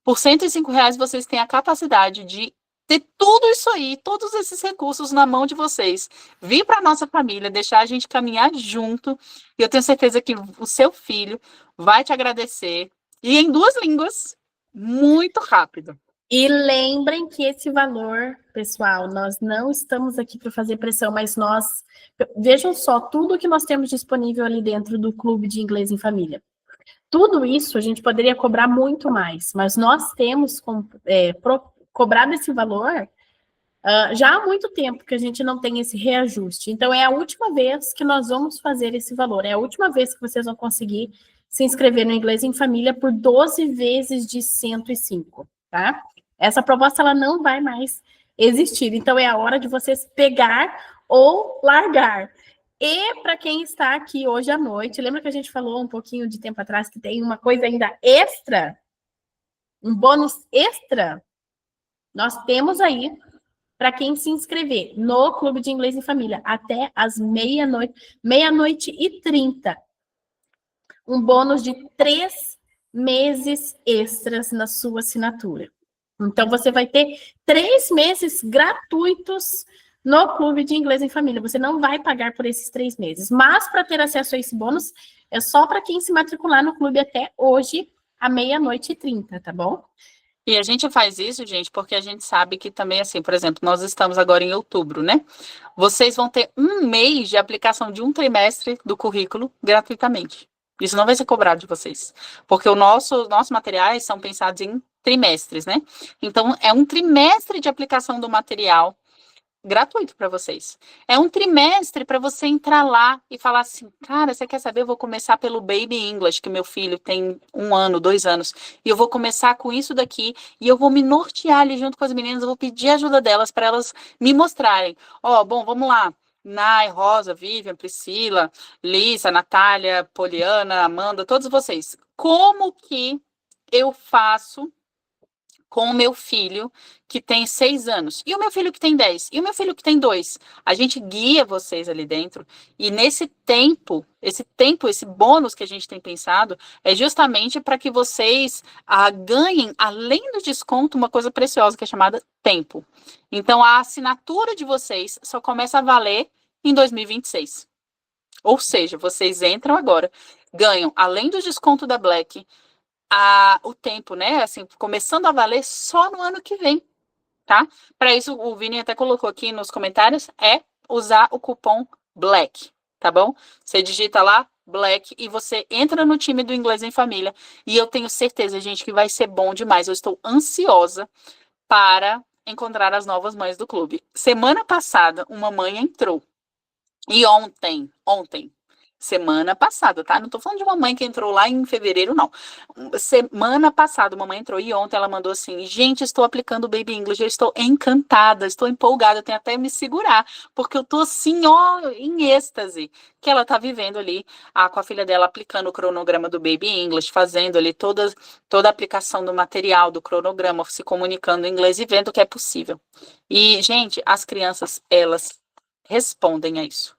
Por R$ 105, vocês têm a capacidade de ter tudo isso aí, todos esses recursos na mão de vocês. Vir para a nossa família, deixar a gente caminhar junto. E eu tenho certeza que o seu filho vai te agradecer. E em 2 línguas, muito rápido. E lembrem que esse valor, pessoal, nós não estamos aqui para fazer pressão, mas vejam só, tudo que nós temos disponível ali dentro do Clube de Inglês em Família. Tudo isso a gente poderia cobrar muito mais, mas nós temos cobrado esse valor já há muito tempo que a gente não tem esse reajuste. Então, é a última vez que nós vamos fazer esse valor, é a última vez que vocês vão conseguir se inscrever no Inglês em Família por 12 vezes de 105, tá? Essa proposta, ela não vai mais existir. Então, é a hora de vocês pegar ou largar. E para quem está aqui hoje à noite, lembra que a gente falou um pouquinho de tempo atrás que tem uma coisa ainda extra? Um bônus extra? Nós temos aí para quem se inscrever no Clube de Inglês em Família até às meia-noite e 30. Um bônus de 3 meses extras na sua assinatura. Então, você vai ter 3 meses gratuitos no Clube de Inglês em Família. Você não vai pagar por esses 3 meses. Mas, para ter acesso a esse bônus, é só para quem se matricular no clube até hoje, à meia-noite e 30, tá bom? E a gente faz isso, gente, porque a gente sabe que também, assim, por exemplo, nós estamos agora em outubro, né? Vocês vão ter 1 mês de aplicação de 1 trimestre do currículo gratuitamente. Isso não vai ser cobrado de vocês, porque nossos materiais são pensados em trimestres, né? Então, é 1 trimestre de aplicação do material gratuito para vocês. É 1 trimestre para você entrar lá e falar assim, cara, você quer saber? Eu vou começar pelo Baby English, que meu filho tem 1 ano, 2 anos, e eu vou começar com isso daqui, e eu vou me nortear ali junto com as meninas, eu vou pedir ajuda delas para elas me mostrarem. Bom, vamos lá. Nai, Rosa, Vivian, Priscila, Lisa, Natália, Poliana, Amanda, todos vocês. Como que eu faço com o meu filho que tem 6 anos, e o meu filho que tem 10, e o meu filho que tem 2. A gente guia vocês ali dentro, e nesse tempo, esse bônus que a gente tem pensado, é justamente para que vocês ganhem, além do desconto, uma coisa preciosa que é chamada tempo. Então, a assinatura de vocês só começa a valer em 2026. Ou seja, vocês entram agora, ganham, além do desconto da Black, o tempo, né? Assim, começando a valer só no ano que vem, tá? Para isso, o Vini até colocou aqui nos comentários, usar o cupom BLACK, tá bom? Você digita lá Black e você entra no time do Inglês em Família. E eu tenho certeza, gente, que vai ser bom demais. Eu estou ansiosa para encontrar as novas mães do clube. Semana passada, uma mãe entrou. E ontem, semana passada, tá? Não tô falando de uma mãe que entrou lá em fevereiro, não. Semana passada, uma mãe entrou e ontem ela mandou assim: gente, estou aplicando o Baby English, eu estou encantada, estou empolgada, eu tenho até me segurar, porque eu tô assim, ó, em êxtase, que ela tá vivendo ali, com a filha dela aplicando o cronograma do Baby English, fazendo ali toda a aplicação do material, do cronograma, se comunicando em inglês e vendo que é possível. E, gente, as crianças, elas respondem a isso.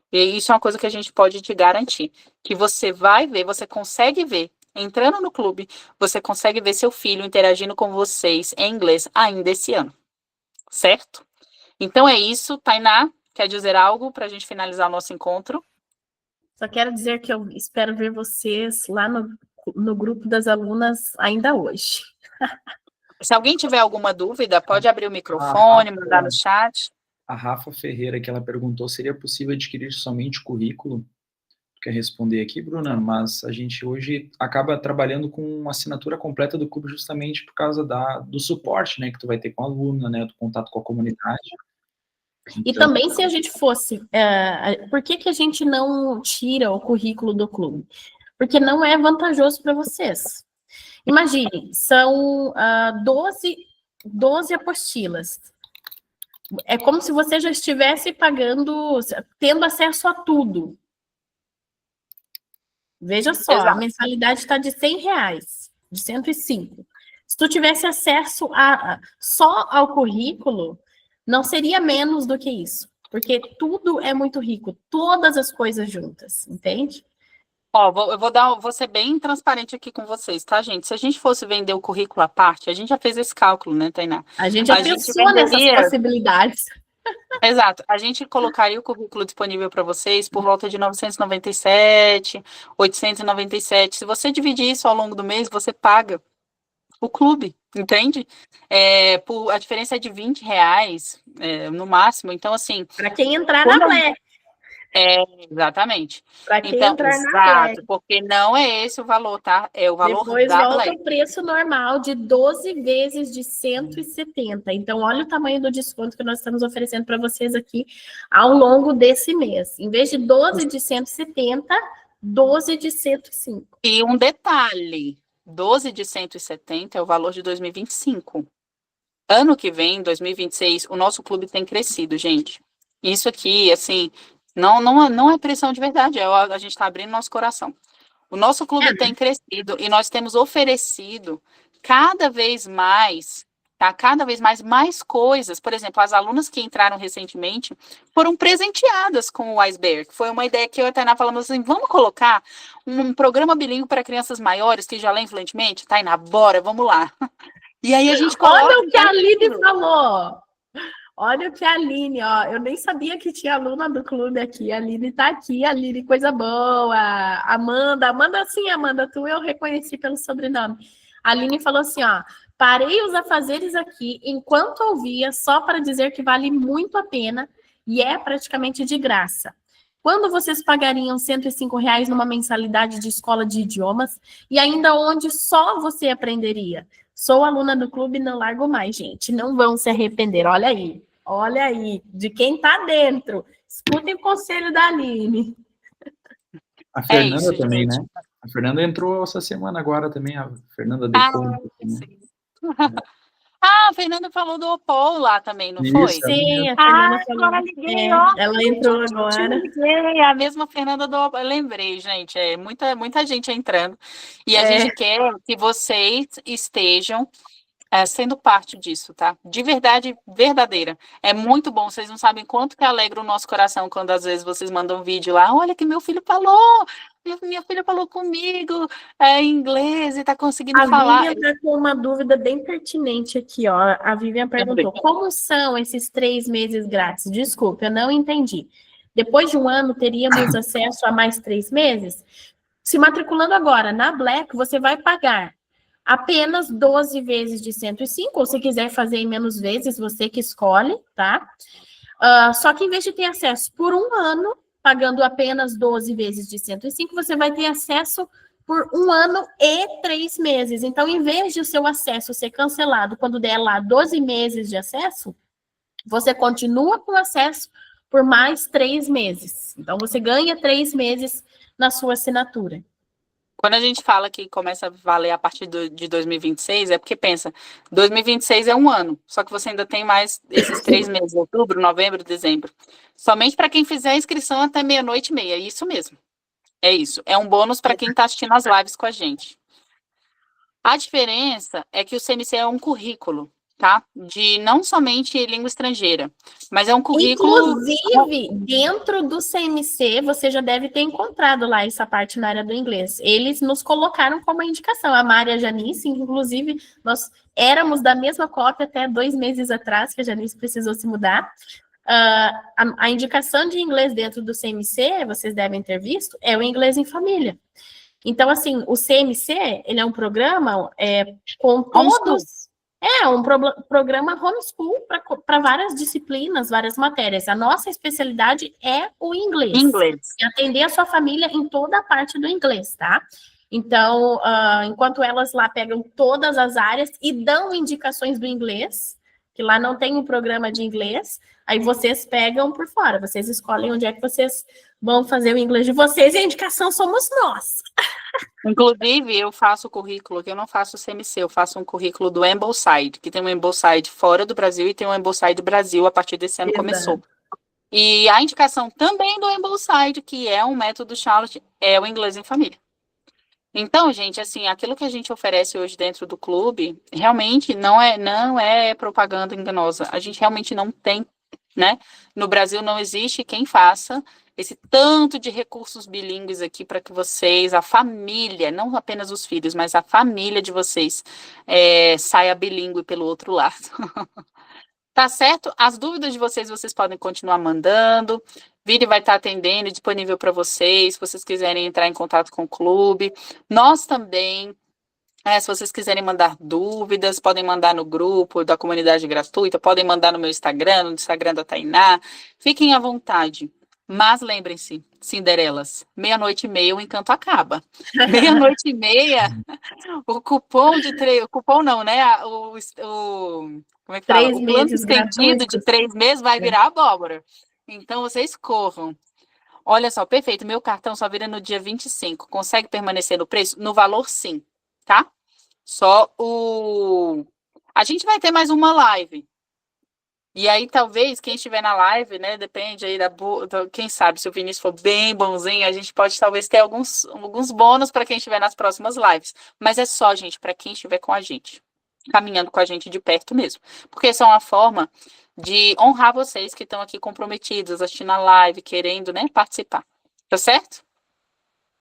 E isso é uma coisa que a gente pode te garantir, que você vai ver, você consegue ver, entrando no clube, você consegue ver seu filho interagindo com vocês em inglês ainda esse ano, certo? Então é isso, Tainá, quer dizer algo para a gente finalizar o nosso encontro? Só quero dizer que eu espero ver vocês lá no grupo das alunas ainda hoje. Se alguém tiver alguma dúvida, pode abrir o microfone, mandar no chat. A Rafa Ferreira, que ela perguntou, seria possível adquirir somente currículo? Quer responder aqui, Bruna? Mas a gente hoje acaba trabalhando com assinatura completa do clube justamente por causa do suporte, né, que tu vai ter com a aluna, né, do contato com a comunidade. Então... E também se a gente fosse... por que a gente não tira o currículo do clube? Porque não é vantajoso para vocês. Imagine, são 12 apostilas. É como se você já estivesse pagando, tendo acesso a tudo. Veja só, exato. A mensalidade está de R$100, de 105. Se tu tivesse acesso só ao currículo, não seria menos do que isso. Porque tudo é muito rico, todas as coisas juntas, entende? Ó, vou ser bem transparente aqui com vocês, tá, gente? Se a gente fosse vender o currículo à parte, a gente já fez esse cálculo, né, Tainá? A gente já pensou nessas possibilidades. Exato. A gente colocaria o currículo disponível para vocês por volta de 997, 897. Se você dividir isso ao longo do mês, você paga o clube, entende? A diferença é de R$20 no máximo. Então, assim... Para quem entrar na Black. Exatamente. Para quem entrar na Black. Porque não é esse o valor, tá? É o valor depois da volta Black. O preço normal de 12 vezes de 170. Então, olha o tamanho do desconto que nós estamos oferecendo para vocês aqui ao longo desse mês. Em vez de 12 de 170, 12 de 105. E um detalhe, 12 de 170 é o valor de 2025. Ano que vem, 2026, o nosso clube tem crescido, gente. Isso aqui, assim... Não é pressão de verdade, a gente está abrindo nosso coração. O nosso clube tem crescido e nós temos oferecido cada vez mais, tá? Cada vez mais coisas. Por exemplo, as alunas que entraram recentemente foram presenteadas com o Iceberg. Foi uma ideia que eu e a Tainá falamos assim, vamos colocar um programa bilíngue para crianças maiores que já lêem fluentemente? Tainá, bora, vamos lá. E aí a gente coloca... Olha o que a Aline falou! Olha o que a Aline, ó, eu nem sabia que tinha aluna do clube aqui, a Aline tá aqui, a Aline, coisa boa, Amanda, sim, Amanda, tu eu reconheci pelo sobrenome. A Aline falou assim, ó, parei os afazeres aqui enquanto ouvia, só para dizer que vale muito a pena e é praticamente de graça. Quando vocês pagariam R$105 numa mensalidade de escola de idiomas e ainda onde só você aprenderia? Sou aluna do clube e não largo mais, gente. Não vão se arrepender. Olha aí, de quem tá dentro. Escutem o conselho da Aline. A Fernanda também, gente. Né? A Fernanda entrou essa semana agora também, a Fernanda Deconto. A Fernanda falou do Opol lá também, não foi? Sim, a Fernanda falou. Agora liguei, ela entrou agora. A mesma Fernanda do Opol. Eu lembrei, gente, muita gente entrando. E a gente quer que vocês estejam sendo parte disso, tá? De verdade, verdadeira. É muito bom, vocês não sabem quanto que alegra o nosso coração quando às vezes vocês mandam um vídeo lá, olha que meu filho falou, minha filha falou comigo em inglês e tá conseguindo falar. A Vivian tá com uma dúvida bem pertinente aqui, ó. A Vivian perguntou, como são esses 3 meses grátis? Desculpa, eu não entendi. Depois de um ano, teríamos acesso a mais 3 meses? Se matriculando agora na Black, você vai pagar apenas 12 vezes de 105, ou se quiser fazer em menos vezes, você que escolhe, tá? Só que em vez de ter acesso por um ano, pagando apenas 12 vezes de 105, você vai ter acesso por 1 ano e 3 meses. Então, em vez de o seu acesso ser cancelado quando der lá 12 meses de acesso, você continua com acesso por mais 3 meses. Então, você ganha 3 meses na sua assinatura. Quando a gente fala que começa a valer a partir de 2026, é porque pensa, 2026 é um ano, só que você ainda tem mais esses 3 meses, outubro, novembro, dezembro. Somente para quem fizer a inscrição até 00:30, é isso mesmo. É isso. É um bônus para quem está assistindo as lives com a gente. A diferença é que o CMC é um currículo, tá? De não somente língua estrangeira, mas é um currículo... Inclusive, dentro do CMC, você já deve ter encontrado lá essa parte na área do inglês. Eles nos colocaram como indicação. A Mari e a Janice, inclusive, nós éramos da mesma cópia até 2 meses atrás, que a Janice precisou se mudar. A indicação de inglês dentro do CMC, vocês devem ter visto, é o Inglês em Família. Então, assim, o CMC, ele é um programa com todos... É um programa homeschool para várias disciplinas, várias matérias. A nossa especialidade é o inglês. E atender a sua família em toda a parte do inglês, tá? Então, enquanto elas lá pegam todas as áreas e dão indicações do inglês, que lá não tem um programa de inglês, aí vocês pegam por fora, vocês escolhem onde é que vocês vão fazer o inglês de vocês e a indicação somos nós. Inclusive, eu faço o currículo, que eu não faço o CMC, eu faço um currículo do Ambleside, que tem um Ambleside fora do Brasil e tem um Ambleside Brasil, a partir desse ano começou. E a indicação também do Ambleside, que é um método Charlotte, é o Inglês em Família. Então, gente, assim, aquilo que a gente oferece hoje dentro do clube, realmente não é propaganda enganosa. A gente realmente não tem, né? No Brasil não existe quem faça esse tanto de recursos bilíngues aqui para que vocês, a família, não apenas os filhos, mas a família de vocês saia bilíngue pelo outro lado. Tá certo? As dúvidas de vocês podem continuar mandando. Vini vai estar atendendo, disponível para vocês, se vocês quiserem entrar em contato com o clube. Nós também, se vocês quiserem mandar dúvidas, podem mandar no grupo da comunidade gratuita, podem mandar no meu Instagram, no Instagram da Tainá. Fiquem à vontade. Mas lembrem-se, Cinderelas, 00:30 o encanto acaba. 00:30, o cupom de 3... O cupom não, né? Como é que fala? O plano estendido de 3 meses vai virar abóbora. Então, vocês corram. Olha só, perfeito. Meu cartão só vira no dia 25. Consegue permanecer no preço? No valor, sim. Tá? Só o... A gente vai ter mais uma live. E aí, talvez, quem estiver na live, né, depende aí quem sabe, se o Vinícius for bem bonzinho, a gente pode talvez ter alguns bônus para quem estiver nas próximas lives. Mas é só, gente, para quem estiver com a gente, caminhando com a gente de perto mesmo. Porque essa é uma forma de honrar vocês que estão aqui comprometidos, assistindo a live, querendo, né, participar. Tá certo?